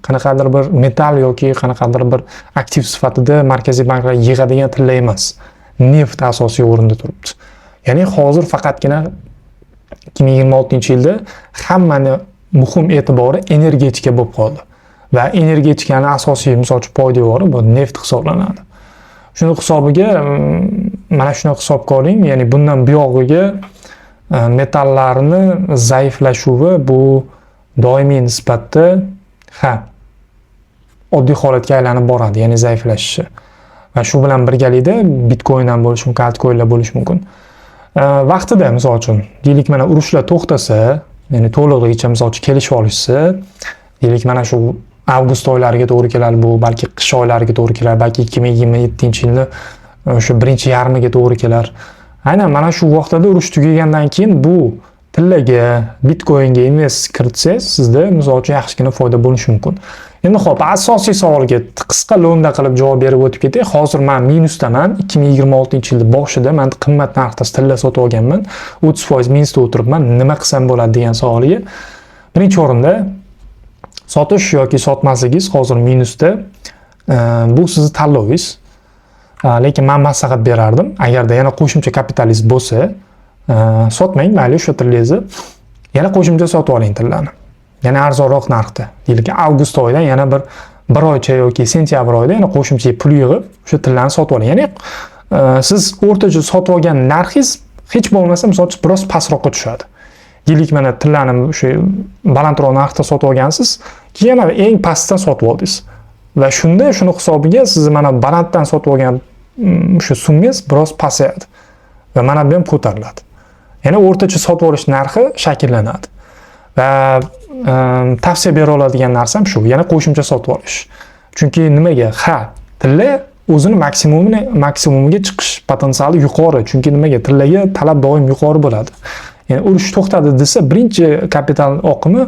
qanaqadir bir metal yoki qanaqadir bir aktiv sifatida markaziy banklar yig'adigan tilla emas. Neft asosiy o'rinda turibdi. Ya'ni hozir faqatgina 2026-yilda hammani muhim e'tibori energetika bo'lib qoldi. Va energetikaning asosiy misol uchun poydevori bu neft hisoblanadi. Shuni hisobiga mana shuni hisobga oling, ya'ni bundan buyog'iga metallarni zaiflashuvi bu doimiy nisbatda oddiy holatga aylanib boradi, ya'ni zaiflashishi. Va shu bilan birgalikda bitcoin ham bo'lishi mumkin, altcoinlar bo'lishi mumkin. Vaqtida misol uchun deylik mana urushlar to'xtasa, ya'ni to'liqligicha misol uchun kelishib olishsa, deylik mana shu avgust oylariga to'g'ri keladi, bu balki qish oylariga to'g'ri kelar, balki 2027-yilning o'sha birinchi yarmiga to'g'ri kelar. Aynan mana shu vaqtda urush tugagandan keyin bu tillaga, bitcoinga invest kiritsangiz, sizda misol uchun yaxshigina foyda bo'lishi mumkin. Endi xo'p, asosiy savolga qisqa lo'nda qilib javob berib o'tib ketay. Hozir men minusdaman. 2026-yilning boshida men qimmat narxda tilla sotib olganman. 30% minusda o'tiribman. Nima qilsam bo'ladi degan savolga. Birinchi o'rinda sotish yoki sotmasligingiz hozir minusda. Bu sizning tanlovingiz. Lekin men maslahat berardim. Agarda yana qo'shimcha kapitalingiz bo'lsa, sotmang, mayli shu tillangizni yana qo'shimcha sotib oling tillarni. Yana arzonroq narxda. Deylik, avgust oyidan yana bir oycha yoki sentyabr oyida yana qo'shimcha pul yig'ib, o'sha tillarni sotib oling. Ya'ni siz o'rtacha sotib olgan narxingiz hech bo'lmasa misol uchun biroz pastroqqa tushadi. Deylik, mana tillarni o'sha balandroq narxda sotib olgansiz, keyin eng pastdan sotib oldingiz. va shunda shuni hisobiga siz mana balanddan sotib olgan shu summangiz biroz pasayadi va mana bu ham ko'tariladi. Ya'ni o'rtacha sotib olish narxi shakllanadi. Va tavsiya bera oladigan narsam shu, ya'ni qo'shimcha sotib olish. Chunki nimaga? Tilla o'zini maksimumiga chiqish potensiali yuqori. Chunki nimaga? Tillaga talab doim yuqori bo'ladi. Ya'ni urush to'xtadi desa, birinchi kapital oqimi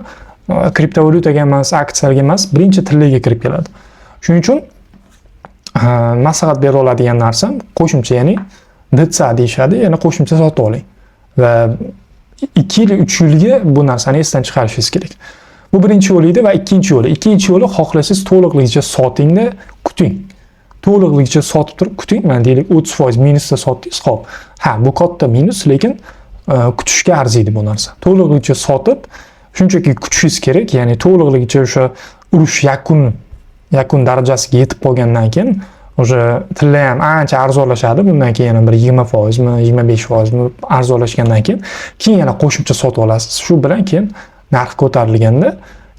kriptovalyutaga emas, aksiyalarga emas, birinchi tillaga kirib keladi. Shuning uchun maslahat bera oladigan narsam qo'shimcha, ya'ni DTSA deyishadi, ya'ni qo'shimcha sotib oling. Va 2 yil, 3 yilga bu narsani esdan chiqarishingiz kerak. Bu birinchi yo'li edi va ikkinchi yo'li. Ikkinchi yo'li xohlasangiz to'liqligicha sotingda kuting. To'liqligicha sotib turib kuting. Mana deylik 30% minusda sotdingiz, xo'p. Bu katta minus, lekin kutishga arziydi bu narsa. To'liqligicha sotib, shunchaki kutishingiz kerak. Ya'ni to'liqligicha o'sha urush yakun darajasiga yetib qolgandan keyin o'sha tilla ham ancha arzonlashadi. Bundan keyin yana bir 20% mi, 25% mi arzonlashgandan keyin yana qo'shimcha sotib olasiz. Shu bilan keyin narx ko'tarilganda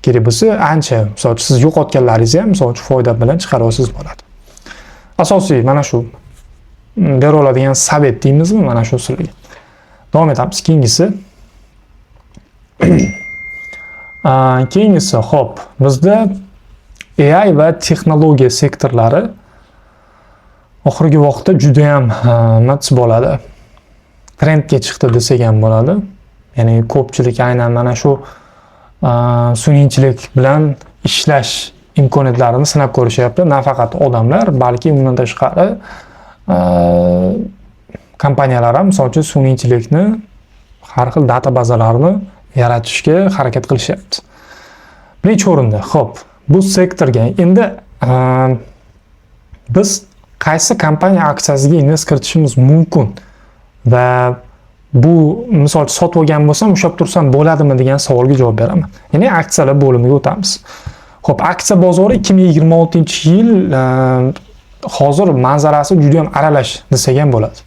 kerak bo'lsa ancha, masalan, siz yo'qotganlaringizni ham masalan foyda bilan chiqara olsangiz bo'ladi. Asosiy mana shu bera oladigan savet deymizmi, mana shu sizlarga. Davom etamiz. Keyingisi, xo'p, bizda AI va texnologiya sektorlari oxirgi vaqtda juda ham nima bo'ladi? Trendga chiqdi desak ham bo'ladi. Ya'ni ko'pchilik aynan mana shu sun'iy bilan ishlash imkoniyatlarini sinab ko'rishyapti. Nafaqat odamlar, balki undan tashqari kompaniyalar ham misol uchun sun'iy intellektni har xil data bazalarni yaratishga harakat qilishyapti. Birinchi o'rinda, xo'p, bu sektorga endi biz qaysi kompaniya aksiyasiga invest kiritishimiz mumkin va bu misol sotib olgan bo'lsam, ushlab tursam bo'ladimi degan savolga javob beraman. Ya'ni aksiyalar bo'limiga o'tamiz. Xo'p, aksiya bozori 2026-yil hozir manzarasi juda ham aralash desak ham bo'ladi.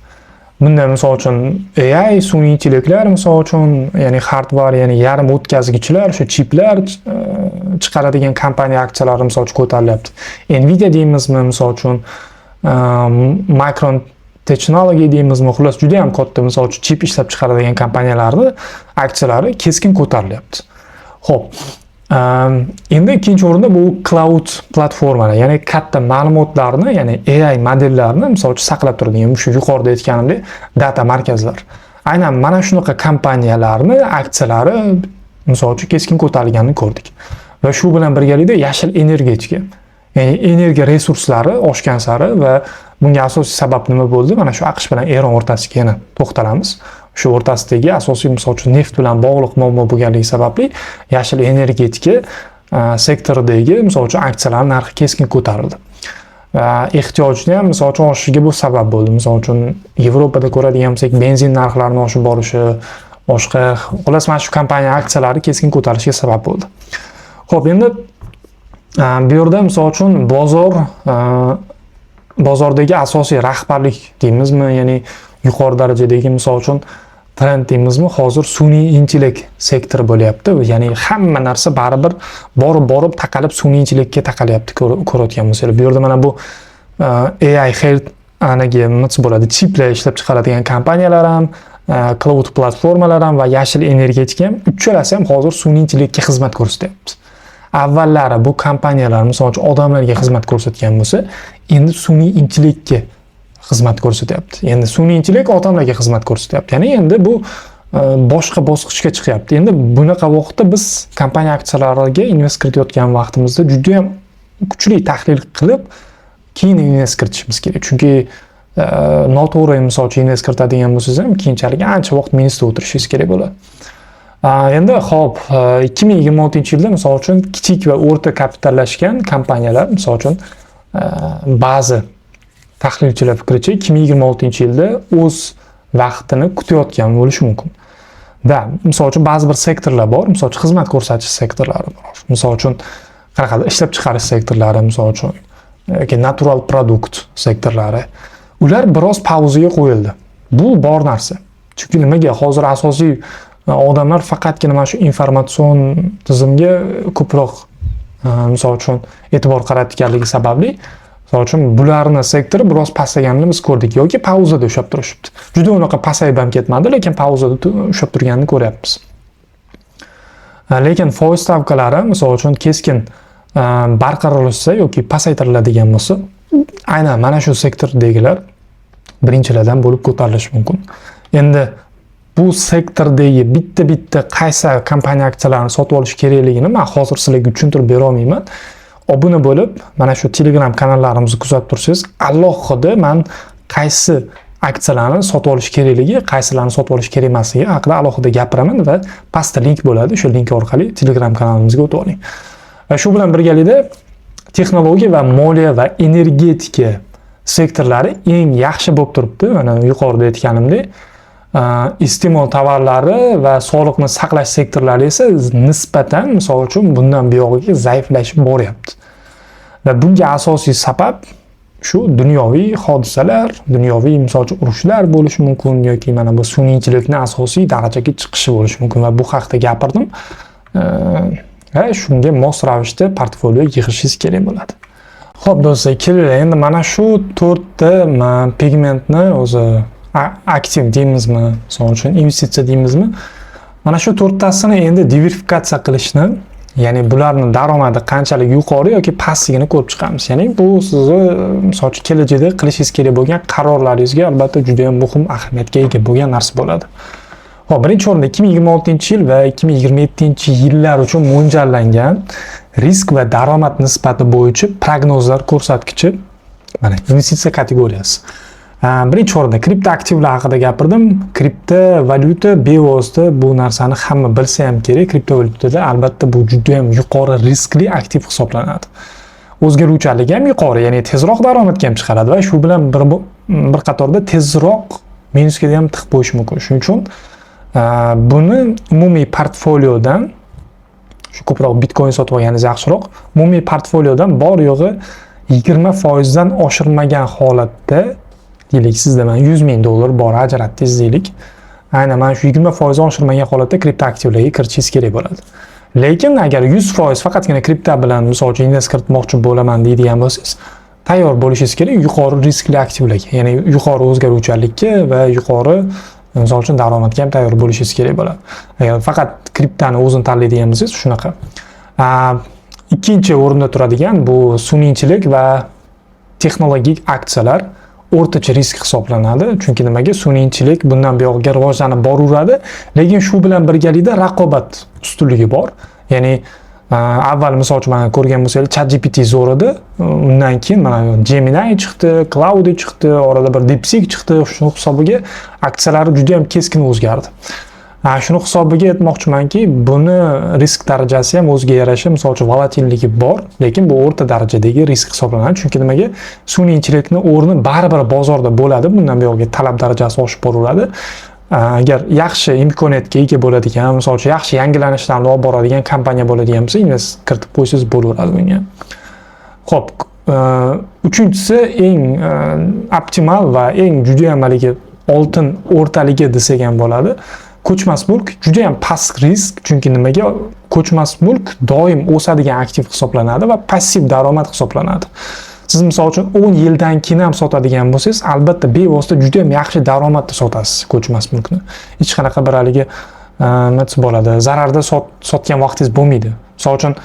Bunda misol uchun AI, sun'iy intellektlar misol uchun, ya'ni hardware, ya'ni yarim o'tkazgichlar, shu chiplar chiqaradigan kompaniya aksiyalari misol uchun ko'tarilyapti. Nvidia deymizmi misol uchun, Micron Technology deymizmi, xullas juda ham katta misol uchun chip ishlab chiqaradigan kompaniyalarning aksiyalari keskin ko'tarilyapti. Xo'p, endi ikkinchi o'rinda bu cloud platformalar, ya'ni katta ma'lumotlarni, ya'ni AI modellarini misol uchun saqlab turadigan shu yuqorida aytganimdek data markazlar. Aynan mana shunaqa kompaniyalarni aksiyalari misol uchun keskin ko'tarilganini ko'rdik. Va shu bilan birgalikda yashil energetika, ya'ni energiya resurslari oshgan sari va bunga asosiy sabab nima bo'ldi? Mana shu AQSh bilan Eron o'rtasiga yana to'xtalamiz. Shu o'rtasidagi asosiy misol uchun neft bilan bog'liq muammo bo'lganligi sababli yashil energetika sektoridagi misol uchun aksiyalar narxi keskin ko'tarildi. Ehtiyojni ham misol uchun oshishiga bu sabab bo'ldi. Misol uchun Yevropada ko'radigan bo'lsak, benzin narxlarining oshib borishi, boshqa xullas mana shu kompaniya aksiyalari keskin ko'tarilishiga sabab bo'ldi. Xo'p, endi bu yerda misol uchun bozordagi asosiy rahbarlik deymizmi, ya'ni yuqori darajadagi misol uchun trend deymizmi, hozir sun'iy intellekt sektori bo'lyapti. Ya'ni hamma narsa baribir borib taqalib sun'iy intellektga taqalyapti ko'rayotgan bo'lsangiz. Bu yerda mana bu AI health nima bo'ladi, chiplar ishlab chiqaradigan kompaniyalar ham, cloud platformalar ham va yashil energetika ham uchalasi ham hozir sun'iy intellektga xizmat ko'rsatyapti. Avvallari bu kompaniyalar misol uchun odamlarga xizmat ko'rsatgan bo'lsa, endi sun'iy intellektga xizmat ko'rsatyapti. Endi sun'iy intellekt odamlarga xizmat ko'rsatyapti. Ya'ni endi bu boshqa bosqichga chiqyapti. Endi bunaqa vaqtda biz kompaniya aksiyalariga invest kiritayotgan vaqtimizda juda ham kuchli tahlil qilib, keyin invest kiritishimiz kerak. Chunki noto'g'ri misol uchun invest kiritadigan bo'lsangiz ham keyinchalik ancha vaqt minusda o'tirishingiz kerak bo'ladi. Endi xo'p, 2026-yilda misol uchun kichik va o'rta kapitallashgan kompaniyalar misol uchun ba'zi tahlilchilar fikricha 2026-yilda o'z vaqtini kutayotgan bo'lishi mumkin. Va misol uchun ba'zi bir sektorlar bor, misol uchun xizmat ko'rsatish sektorlari bor. Misol uchun qanaqa ishlab chiqarish sektorlari, misol uchun yoki natural produkt sektorlari. Ular biroz pauzaga qo'yildi. Bu bor narsa. Chunki nimaga? Hozir asosiy odamlar faqatgina mana shu informatsion tizimga ko'proq misol uchun e'tibor qaratganligi sababli misol uchun bularni sektori biroz pasaganini biz ko'rdik yoki pauzada ushlab turishibdi. Juda unaqa pasayib ham ketmadi, lekin pauzada ushlab turganini ko'ryapmiz. Lekin foiz stavkalari misol uchun keskin barqarorlashsa yoki pasaytiriladigan bo'lsa, aynan mana shu sektordagilar birinchilardan bo'lib ko'tarilishi mumkin. Endi bu sektordagi bitta qaysi kompaniya aksiyalarini sotib olish kerakligini men hozir sizlarga tushuntirib bera olmayman. Obuna bo'lib, mana shu Telegram kanallarimizni kuzatib tursangiz, alohida men qaysi aksiyalarni sotib olish kerakligi, qaysilarini sotib olish kerak emasligi haqida alohida gapiraman va pastda link bo'ladi. Shu link orqali Telegram kanalimizga o'tib oling. Va shu bilan birgalikda texnologiya va moliya va energetika sektorlari eng yaxshi bo'lib turibdi. Mana yuqorida aytganimdek, iste'mol tovarlari va sog'liqni saqlash sektorlari esa nisbatan misol uchun bundan buyog'iga zaiflashib boryapti. Va bunga asosiy sabab shu dunyoviy hodisalar, dunyoviy misol uchun urushlar bo'lishi mumkin yoki mana bu sun'iychilikning asosiy darajaga chiqishi bo'lishi mumkin va bu haqida gapirdim. Va shunga mos ravishda portfolio yig'ishingiz kerak bo'ladi. Xo'p do'stlar, kelinglar endi mana shu 4 ta pigmentni o'zi aktiv deymizmi, misol uchun investitsiya deymizmi? Mana shu 4 tasini endi diversifikatsiya qilishni, ya'ni bularning daromadi qanchalik yuqori yoki pastligini ko'rib chiqamiz. Ya'ni bu sizni misol uchun kelajakda qilishingiz kerak bo'lgan qarorlaringizga albatta juda ham muhim ahamiyatga ega bo'lgan narsa bo'ladi. Xo'p, birinchi o'rinda 2026-yil va 2027-yillar uchun mo'ljallangan risk va daromad nisbati bo'yicha prognozlar ko'rsatkichi mana investitsiya kategoriyasi. Birinchi o'rinda kripto aktivlar haqida gapirdim. Kripto valyuta bevosita bu narsani hamma bilsa ham kerak. Kripto valyutada albatta bu juda ham yuqori riskli aktiv hisoblanadi. O'zgaruvchanligi ham yuqori, ya'ni tezroq daromadga ham chiqaradi va shu bilan bir qatorda tezroq minusga ham tiqib qo'yishi mumkin. Shuning uchun buni umumiy portfoliodan shu ko'proq bitcoin sotib olganingiz yaxshiroq. Umumiy portfoliodan bor yo'g'i 20% dan oshirmagan holatda deylik, sizda mana $100,000 bor ajratdingiz deylik. Aynan mana shu 20% oshirmagan holatda kripto aktivlarga kirishingiz kerak bo'ladi. Lekin agar 100% faqatgina kripto bilan misol uchun invest kiritmoqchi bo'laman deydigan bo'lsangiz, tayyor bo'lishingiz kerak yuqori riskli aktivlarga, ya'ni yuqori o'zgaruvchanlikka va yuqori misol uchun daromadga ham tayyor bo'lishingiz kerak bo'ladi. Agar faqat kriptoni o'zini tanlaydigan bo'lsangiz, shunaqa. Ikkinchi o'rinda turadigan bu sun'iychilik va texnologik aksiyalar o'rtacha risk hisoblanadi. Chunki nimaga? Sun'iychilik bundan buyog'iga rivojlanib boraveradi, lekin shu bilan birgalikda raqobat ustunligi bor. Ya'ni avval misol uchun mana ko'rgan bo'lsangiz, ChatGPT zo'r edi. Undan keyin mana Gemini chiqdi, Claude chiqdi, orada bir DeepSeek chiqdi. Shuning hisobiga aksiyalari juda ham keskin o'zgardi. Shuni hisobiga aytmoqchimanki, buni risk darajasi ham o'ziga yarasha, misol uchun volatilligi bor, lekin bu o'rta darajadagi risk hisoblanadi. Chunki nimaga? Sun'iychilikning o'rni baribir bozorda bo'ladi. Bundan buyog'iga talab darajasi oshib boraveradi. Agar yaxshi imkoniyatga ega bo'ladigan, misol uchun yaxshi yangilanishlarni olib boradigan kompaniya bo'ladigan bo'lsa, invest kiritib qo'ysangiz bo'laveradi bunga. Xo'p, uchinchisi eng optimal va eng juda ham haligi oltin o'rtaligi desak ham bo'ladi. Ko'chmas mulk juda ham past risk, chunki nimaga? Ko'chmas mulk doim o'sadigan aktiv hisoblanadi va passiv daromad hisoblanadi. Siz misol uchun 10 yildan keyin ham sotadigan bo'lsangiz, albatta bevosita juda ham yaxshi daromadda sotasiz ko'chmas mulkni. Hech qanaqa bir haligi nima bo'ladi, zararda sotgan vaqtingiz bo'lmaydi. Misol uchun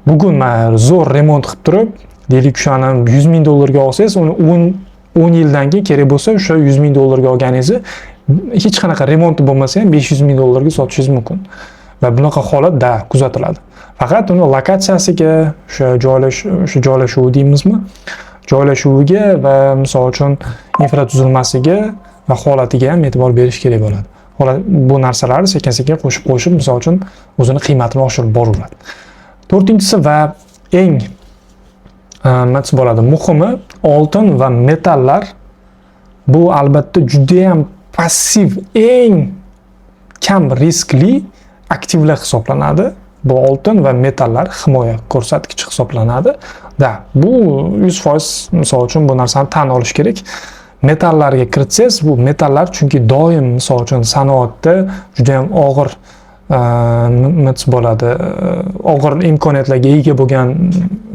bugun men zo'r remont qilib turib, deylik shuni $100,000 ga olsangiz, uni 10 yildan keyin kerak bo'lsa, o'sha $100,000 ga olganingizni hech qanaqa remonti bo'lmasa ham $500,000 ga sotishingiz mumkin. Va bunaqa holat kuzatiladi. Faqat uni lokatsiyasiga, o'sha joylashuvi deymizmi? Joylashuviga va misol uchun infratuzilmasiga va holatiga ham e'tibor berish kerak bo'ladi. Bu narsalarni sekin-sekin qo'shib, misol uchun o'zini qiymatini oshirib boraveradi. To'rtinchisi va eng muhimi oltin va metallar. Bu albatta juda ham passiv, eng kam riskli aktivlar hisoblanadi. Bu oltin va metallar himoya ko'rsatkichi hisoblanadi. Bu 100% misol uchun bu narsani tan olish kerak. Metallarga kiritsangiz, bu metallar chunki doim misol uchun sanoatda juda ham og'ir nima bo'ladi, og'ir imkoniyatlarga ega bo'lgan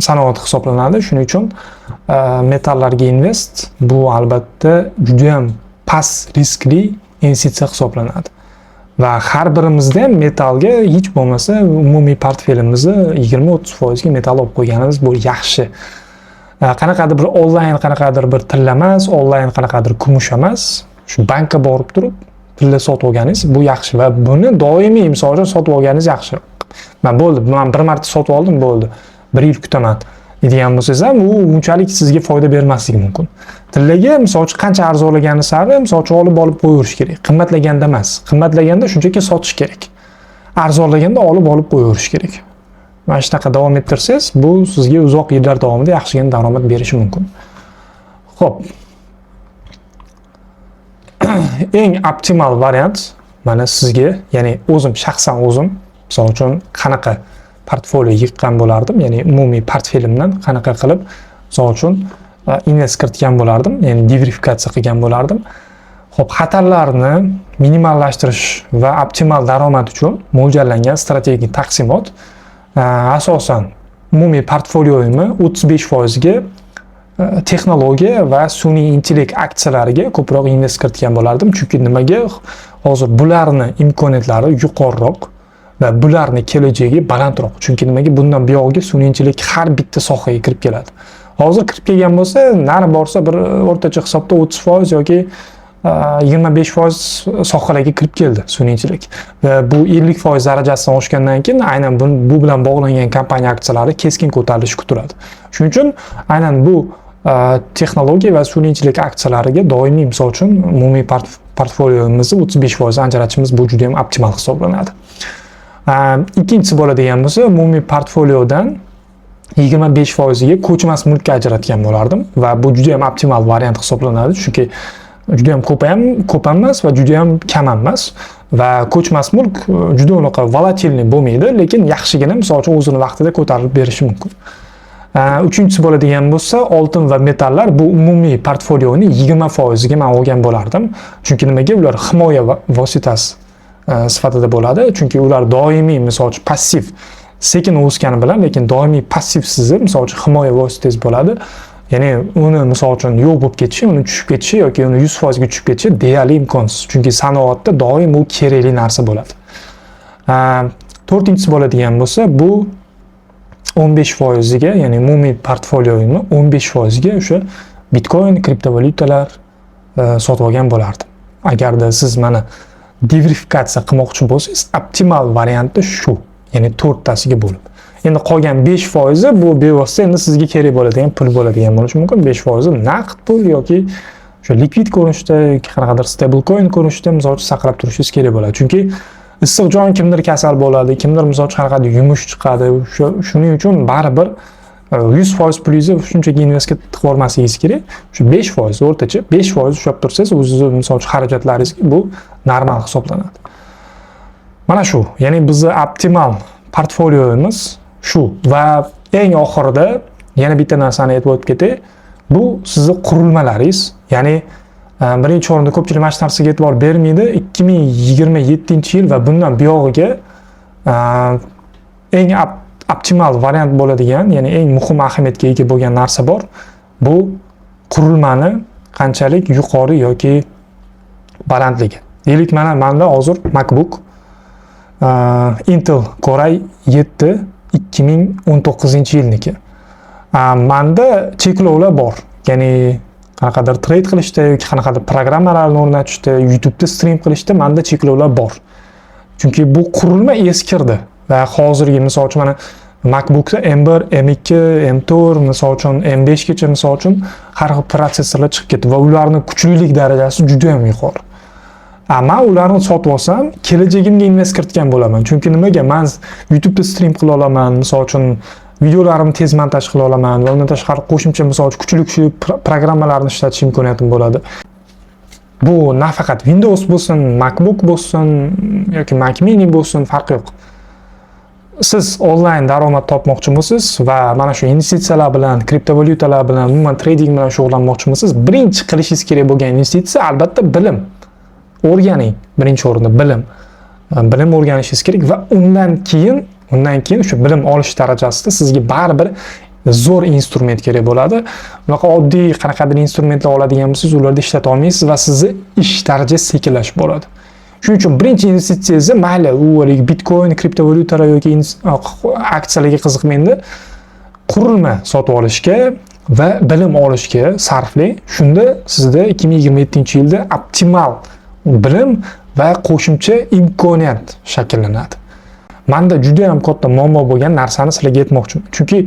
sanoat hisoblanadi. Shuning uchun metallarga invest bu albatta juda ham past riskli investitsiya hisoblanadi. Va har birimizda ham metalga hech bo'lmasa umumiy portfelimizni 20-30% ga metal olib qo'yganimiz bu yaxshi. Qanaqadir bir onlayn, qanaqadir bir tilla emas, onlayn qanaqadir kumush emas, shu bankka borib turib tilla sotib olganingiz bu yaxshi va buni doimiy misol uchun sotib olganingiz yaxshi. Men bir marta sotib oldim, bo'ldi. 1 yil kutaman degan bo'lsangiz ham u unchalik sizga foyda bermasligi mumkin. Tillaga misol uchun qancha arzonlagani sari misol uchun olib qo'yaverish kerak. Qimmatlaganda emas. Qimmatlaganda shunchaki sotish kerak. Arzonlaganda olib qo'yaverish kerak. Mana shunaqa davom ettirsangiz, bu sizga uzoq yillar davomida yaxshigina daromad berishi mumkin. Xo'p. Eng optimal variant mana sizga, ya'ni shaxsan o'zim misol uchun qanaqa portfolio yig'gan bo'lardim, ya'ni umumiy portfelimdan qanaqa qilib misol uchun invest kiritgan bo'lardim, ya'ni diversifikatsiya qilgan bo'lardim. Xo'p, xatarlarni minimallashtirish va optimal daromad uchun mo'ljallangan strategik taqsimot asosan umumiy portfolioyimni 35% ga texnologiya va sun'iy intellekt aksiyalariga ko'proq invest kiritgan bo'lardim. Chunki nimaga? Hozir bularni imkoniyatlari yuqoriroq va bularni kelajagi balandroq. Chunki nimaga? Bundan buyog'iga sun'iy intellekt har bitta sohaga kirib keladi. Hozir kirib kelgan bo'lsa, nari borsa bir o'rtacha hisobda 30% yoki 25% sohalarga kirib keldi sun'iy intellekt. Va bu 50% darajasidan oshgandan keyin aynan bu bilan bog'langan kompaniya aksiyalari keskin ko'tarilishi kutiladi. Shuning uchun aynan bu texnologiya va sun'iy intellekt aksiyalariga doimiy misol uchun umumiy portfoliomizni 35% ajratishimiz bu juda ham optimal hisoblanadi. Ikkinchisi bo'ladigan bo'lsa, umumiy portfoliodan 25% ga ko'chmas mulkka ajratgan bo'lardim va bu juda ham optimal variant hisoblanadi, chunki juda ham ko'p emas va juda ham kam emas va ko'chmas mulk juda unaqa volatilniy bo'lmaydi, lekin yaxshigina misol uchun o'zini vaqtida ko'tarilib berishi mumkin. Uchinchisi bo'ladigan bo'lsa, oltin va metallar bu umumiy portfolioni 20% ga men olgan bo'lardim. Chunki nimaga? Ular himoya vositasi sifatida bo'ladi. Chunki ular doimiy misol uchun passiv sekin o'sgani bilan, lekin doimiy passivsiz misol uchun himoya vositangiz bo'ladi. Ya'ni uni misol uchun yo'q bo'lib ketishi, uni tushib ketishi yoki uni 100% ga tushib ketishi deyarli imkonsiz. Chunki sanoatda doim u kerakli narsa bo'ladi. To'rtinchisi bo'ladigan bo'lsa, bu 15% ga, ya'ni umumiy portfolioyimni 15% ga o'sha Bitcoin, kriptovalyutalar sotib olgan bo'lardim. Agarda siz mana diversifikatsiya qilmoqchi bo'lsangiz, optimal varianti shu, ya'ni 4tasiga bo'lib. Endi qolgan 5% bu bevosita endi sizga kerak bo'ladigan pul bo'ladigan bo'lishi mumkin. 5% naqd pul yoki o'sha likvid ko'rinishda yoki qanaqadir stable coin ko'rinishda misol uchun saqlab turishingiz kerak bo'ladi. Chunki issiq jon kimdir kasal bo'ladi, kimdir misol uchun qanaqadir yumush chiqadi. Shuning uchun baribir 100% pulingizni shunchaki investga tiqib olmasligingiz kerak. Shu 5% o'rtacha 5% ushlab tursangiz, o'zingiz misol uchun xarajatlaringizga bu normal hisoblanadi. Mana shu, ya'ni bizning optimal portfoliomiz shu va eng oxirida yana bitta narsani aytib o'tib ketay. Bu sizning qurilmalaringiz, ya'ni birinchi o'rinda ko'pchilik mana shu narsaga e'tibor bermaydi. 2027-yil va bundan buyog'iga eng optimal variant bo'ladigan, ya'ni eng muhim ahamiyatga ega bo'lgan narsa bor. Bu qurilmani qanchalik yuqori yoki balandligi. Deylik, menda hozir MacBook Intel Core i7 2019-yilniki. Menda cheklovlar bor. Ya'ni qanaqadir trade qilishda yoki qanaqadir programmalarni o'rnatishda, YouTube'da stream qilishda menda cheklovlar bor. Chunki bu qurilma eskirdi va hozirgi misol uchun mana MacBookda M1, M2, M4, misol uchun M5 gacha misol uchun har xil protsessorlar chiqib ketdi va ularning kuchlilik darajasi juda ham yuqori. Men ularni sotib olsam, kelajagimga invest kiritgan bo'laman. Chunki nimaga? Men YouTube'da stream qila olaman, misol uchun videolarimni tez montaj qila olaman va undan tashqari qo'shimcha misol uchun kuchli programmalarni ishlatish imkoniyatim bo'ladi. Bu nafaqat Windows bo'lsin, MacBook bo'lsin yoki Mac Mini bo'lsin, farqi yo'q. Siz onlayn daromad topmoqchi bo'lsiz va mana shu investitsiyalar bilan, kriptovalyutalar bilan, umuman trading bilan shug'ullanmoqchi bo'lsiz, birinchi qilishingiz kerak bo'lgan investitsiya albatta bilim. O'rganing, birinchi o'rinda bilim. bilim o'rganishingiz kerak va undan keyin shu bilim olish darajasida sizga baribir zo'r instrument kerak bo'ladi. Bunaqa oddiy qanaqadir instrumentlar oladigan bo'lsangiz, ularda ishlata olmaysiz va sizni ish darajasi sekinlashib boradi. Shuning uchun birinchi investitsiyangizni mayli u Bitcoin, kriptovalyutalar yoki aksiyalarga qiziqmaydi, qurilma sotib olishga va bilim olishga sarflang. Shunda sizda 2027-yilda optimal bilim va qo'shimcha imkoniyat shakllanadi. Menda juda ham katta muammo bo'lgan narsani sizlarga aytmoqchiman. Chunki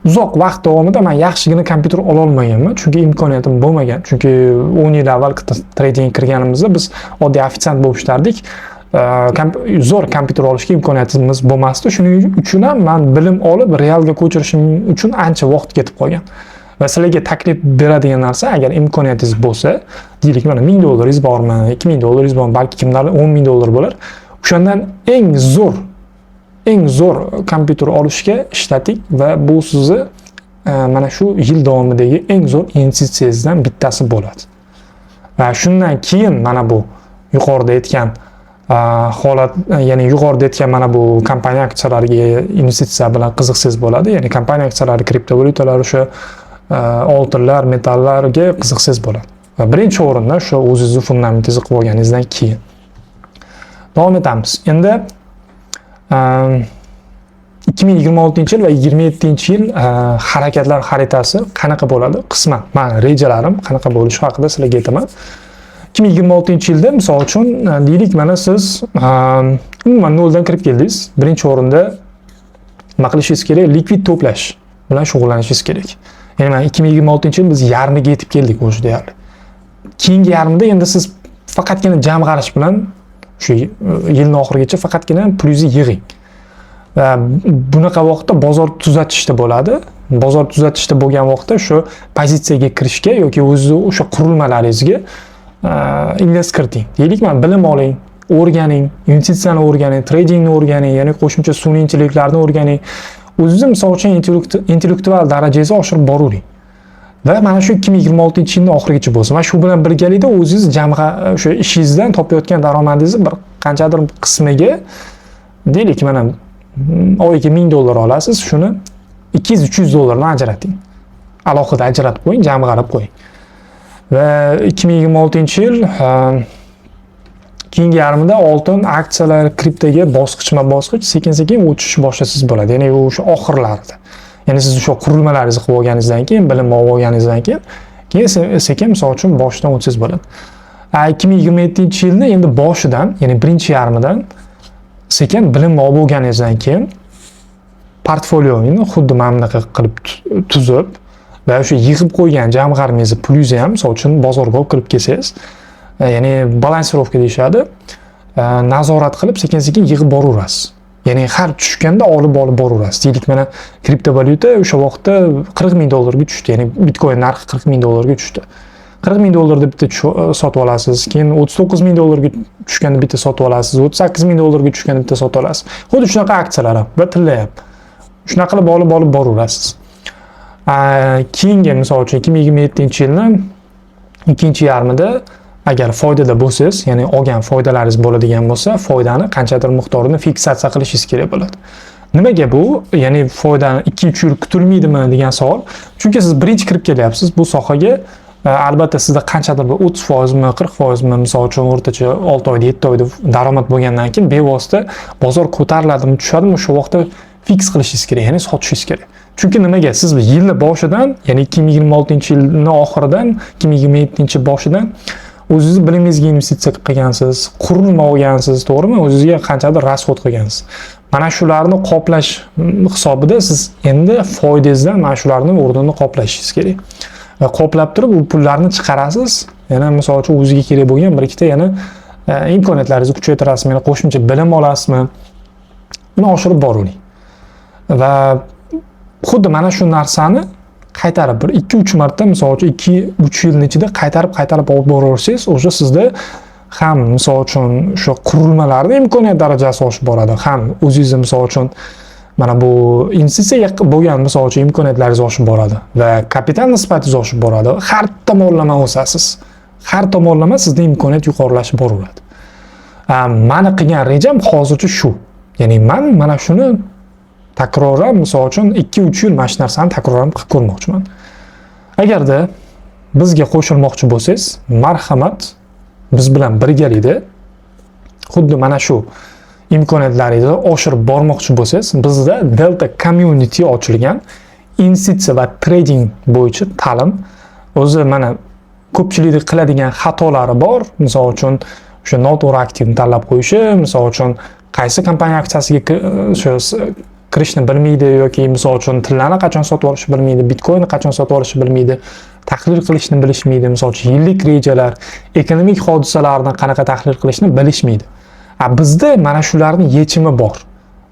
uzoq vaqt davomida men yaxshigina kompyuter ola olmaganman, chunki imkoniyatim bo'lmagan. Chunki 10 yil avval trading kirganimizda biz oddiy ofitsiant bo'lib ishlardik. Zo'r kompyuter olishga imkoniyatimiz bo'lmasdi. Shuning uchun ham men bilim olib realga ko'chirishim uchun ancha vaqt ketib qolgan. Va sizlarga taklif beradigan narsa, agar imkoniyatingiz bo'lsa, deylik mana $1000 bormi, $2000 bormi, balki kimlar $10,000 bo'lar. O'shandan eng zo'r kompyuter olishga ishlating va bu sizni mana shu yil davomidagi eng zo'r investitsiyangizdan bittasi bo'ladi. Va shundan keyin mana bu yuqorida aytgan holat, ya'ni yuqorida aytgan mana bu kompaniya aksiyalariga investitsiya bilan qiziqsangiz bo'ladi. Ya'ni kompaniya aksiyalari, kriptovalyutalar, o'sha oltinlar, metallarga qiziqsangiz bo'ladi. Va birinchi o'rinda shu o'zingizni fundamentingizni qilib olganingizdan keyin davom etamiz. Endi 2026-yil va 2027-yil harakatlar xaritasi qanaqa bo'ladi? Qisman men rejalarim qanaqa bo'lishi haqida sizlarga aytaman. 2026-yilda misol uchun deylik, mana siz umuman noldan kirib keldingiz. Birinchi o'rinda nima qilishingiz kerak? Likvid to'plash bilan shug'ullanishingiz kerak. Ya'ni mana 2026-yil biz yarmiga yetib keldik o'sha deyarli. Keyingi yarmida endi siz faqatgina jamg'arish bilan shu yilning oxirigacha faqatgina pulingizni yig'ing. Va bunaqa vaqtda bozor tuzatishda bo'ladi. Bozor tuzatishda bo'lgan vaqtda shu pozitsiyaga kirishga yoki o'zingiz o'sha qurilmalaringizga invest kiriting. Deylik, mana bilim oling, o'rganing, investitsiyani o'rganing, tradingni o'rganing, ya'ni qo'shimcha sun'iy intellektlarni o'rganing. O'zingizni misol uchun intellektual darajangizni oshirib boravering. Va mana shu 2026-yilning oxirigacha bo'lsa, mana shu bilan birgalikda o'zingiz o'sha ishingizdan topayotgan daromadingizni bir qanchadir qismiga, deylik, mana oyiga $1000 olasiz, shuni $200-300 ajrating. Alohida ajratib qo'ying, jamg'arib qo'ying. Va 2026-yil keyingi yarmida oltin, aksiyalar, kriptoga bosqichma-bosqich sekin-sekin o'tish boshlasangiz bo'ladi. Ya'ni o'sha oxirlarida. Ya'ni siz o'sha qurilmalaringizni qilib olganingizdan keyin, bilim olganingizdan keyin sekin misol uchun boshidan o'tsangiz bo'ladi. 2027-yilni endi boshidan, ya'ni birinchi yarmidan sekin bilim olganingizdan keyin portfoliyongizni xuddi mana bunaqa qilib tuzib va o'sha yig'ib qo'ygan jamg'armangizni pulingizni ham misol uchun bozorga olib kirib kelsangiz, ya'ni balansirovka deyishadi, nazorat qilib sekin-sekin yig'ib boraverasiz. Ya'ni har tushganda olib boraverasiz. Deylik, mana kriptovalyuta o'sha vaqtda $40,000 ga tushdi. Ya'ni Bitcoin narxi $40,000 ga tushdi. $40,000 da bitta sotib olasiz, keyin $39,000 ga tushganda bitta sotib olasiz, $38,000 ga tushganda bitta sotib olasiz. Xuddi shunaqa aksiyalar ham va tillar ham. Shunaqa qilib olib boraverasiz. Keyingi misol uchun 2027-yilning ikkinchi yarmida agar foydada bo'lsangiz, ya'ni olgan foydalaringiz bo'ladigan bo'lsa, foydani qanchadir miqdorini fiksatsiya qilishingiz kerak bo'ladi. Nimaga bu? Ya'ni foydani 2-3 yil kutilmaydimi degan savol. Chunki siz birinchi kirib kelyapsiz bu sohaga. Albatta sizda qanchadir 30% mi, 40% mi, misol uchun o'rtacha 6 oyda, 7 oyda daromad bo'lgandan keyin bevosita bozor ko'tariladimi, tushadimi, o'sha vaqtda fiks qilishingiz kerak, ya'ni sotishingiz kerak. Chunki nimaga? Siz yilni boshidan, ya'ni 2026-yilning oxiridan, 2027-yil boshidan o'zingiz bilimingizga investitsiya qilgansiz, qurilma olgansiz, to'g'rimi? O'zingizga qanchadir rasxod qilgansiz. Mana shularni qoplash hisobida siz endi foydangizdan mana shularning o'rnini qoplashingiz kerak. Va qoplab turib u pullarni chiqarasiz. Yana misol uchun o'zingizga kerak bo'lgan bir ikkita yana imkoniyatlaringizni kuchaytirasizmi, yana qo'shimcha bilim olasizmi? Buni oshirib boravering. Va xuddi mana shu narsani qaytarib bir 2-3 marta, misol uchun 2-3 yilning ichida qaytarib olib boraversangiz, o'sha sizda ham misol uchun shu qurilmalarning imkoniyat darajasi oshib boradi, ham o'zingizni misol uchun mana bu investitsiya bo'lgan misol uchun imkoniyatlaringiz oshib boradi va kapital nisbatingiz oshib boradi. Har tomonlama o'sasiz. Har tomonlama sizning imkoniyat yuqorilashib boraveradi. Mani qilgan rejam hozircha shu. Ya'ni men mana shuni takroran, misol uchun 2-3 yil mana shu narsani takroran qilib ko'rmoqchiman. Agarda bizga qo'shilmoqchi bo'lsangiz, marhamat, biz bilan birgalikda xuddi mana shu imkoniyatlaringizni oshirib bormoqchi bo'lsangiz, bizda Delta Community ochilgan, investitsiya va trading bo'yicha ta'lim. O'zi mana ko'pchilikning qiladigan xatolari bor. Misol uchun o'sha noto'g'ri aktivni tanlab qo'yishi, misol uchun qaysi kompaniya aksiyasiga kirishni bilmaydi yoki misol uchun tillarni qachon sotib olishni bilmaydi, bitcoinni qachon sotib olishni bilmaydi, tahlil qilishni bilishmaydi, misol uchun yillik rejalar, ekonomik hodisalarni qanaqa tahlil qilishni bilishmaydi. Bizda mana shularning yechimi bor.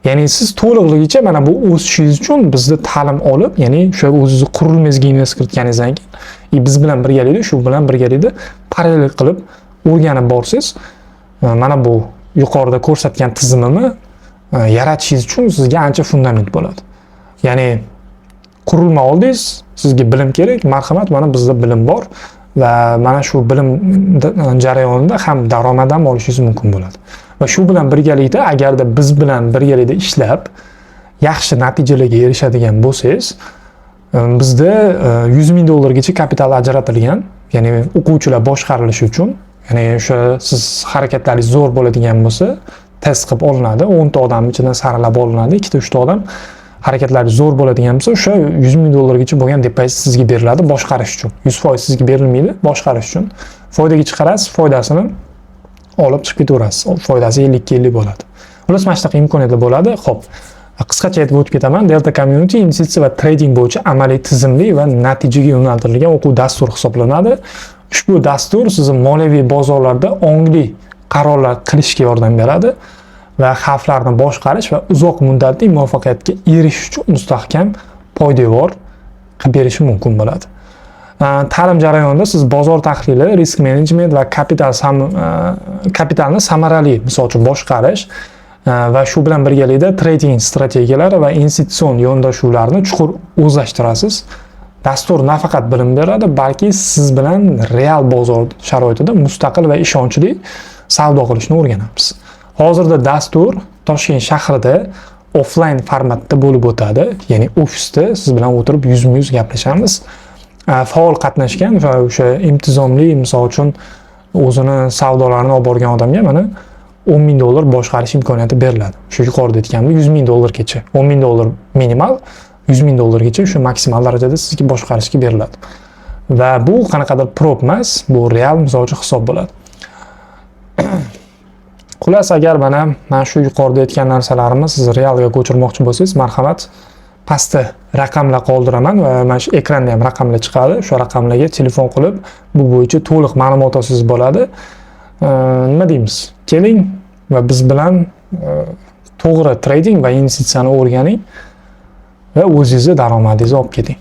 Ya'ni siz to'liqligicha mana bu o'sishingiz uchun bizda ta'lim olib, ya'ni o'sha o'zingizni qurilmangizga invest kiritganingizdan keyin biz bilan birgalikda, shu bilan birgalikda parallel qilib o'rganib borsangiz, mana bu yuqorida ko'rsatgan tizimini yaratishingiz uchun sizga ancha fundament bo'ladi. Ya'ni qurilma oldingiz, sizga bilim kerak, marhamat, mana bizda bilim bor va mana shu bilim jarayonida ham daromad ham olishingiz mumkin bo'ladi. Va shu bilan birgalikda, agarda biz bilan birgalikda ishlab yaxshi natijalarga erishadigan bo'lsangiz, bizda 100 ming dollargacha kapital ajratilgan, ya'ni o'quvchilar boshqarilishi uchun, ya'ni o'sha siz harakatlaringiz zo'r bo'ladigan bo'lsa, test qilib olinadi, 10 ta odam ichidan saralab olinadi, 2-3 ta odam harakatlari zo'r bo'ladigan bo'lsa, o'sha 100 ming dollargacha bo'lgan depozit sizga beriladi boshqarish uchun. 100% sizga berilmaydi, boshqarish uchun. Foydaga chiqarasiz, foydasini olib chiqib ketaverasiz. Foydasi 50-50 bo'ladi. Xullas, mana shunaqa imkoniyatlar bo'ladi. Xo'p, qisqacha aytib o'tib ketaman. Delta Community investitsiya va trading bo'yicha amaliy, tizimli va natijaga yo'naltirilgan o'quv dasturi hisoblanadi. Ushbu dastur sizni moliyaviy bozorlarda ongli qarorlar qilishga yordam beradi va xavflarni boshqarish va uzoq muddatli muvaffaqiyatga erishish uchun mustahkam poydevor qilib berishi mumkin bo'ladi. Ta'lim jarayonida siz bozor tahlili, risk menejment va kapitalni samarali, misol uchun boshqarish va shu bilan birgalikda trading strategiyalari va investitsion yondashuvlarni chuqur o'zlashtirasiz. Dastur nafaqat bilim beradi, balki siz bilan real bozor sharoitida mustaqil va ishonchli savdo qilishni o'rganamiz. Hozirda dastur Toshkent shahrida offline formatda bo'lib o'tadi, ya'ni ofisda siz bilan o'tirib yuzma-yuz gaplashamiz. Faol qatnashgan va o'sha intizomli, misol uchun o'zini savdolarini olib borgan odamga mana 10 ming dollar boshqarish imkoniyati beriladi. Shu yuqorida aytganimdek 100 ming dollargacha, 10 ming dollar minimal, 100 ming dollargacha o'sha maksimal darajada sizga boshqarishga beriladi. Va bu qanaqadir prop emas, bu real misol uchun hisob bo'ladi. Xullas, agar mana shu yuqorida aytgan narsalarimni siz realga ko'chirmoqchi bo'lsangiz, marhamat, pastda raqamlar qoldiraman va mana shu ekranda ham raqamlar chiqadi. Shu raqamlarga telefon qilib, bu bo'yicha to'liq ma'lumot olsangiz bo'ladi. Nima deymiz? Keling va biz bilan to'g'ri trading va investitsiyani o'rganing va o'zingizni daromadingizni olib keting.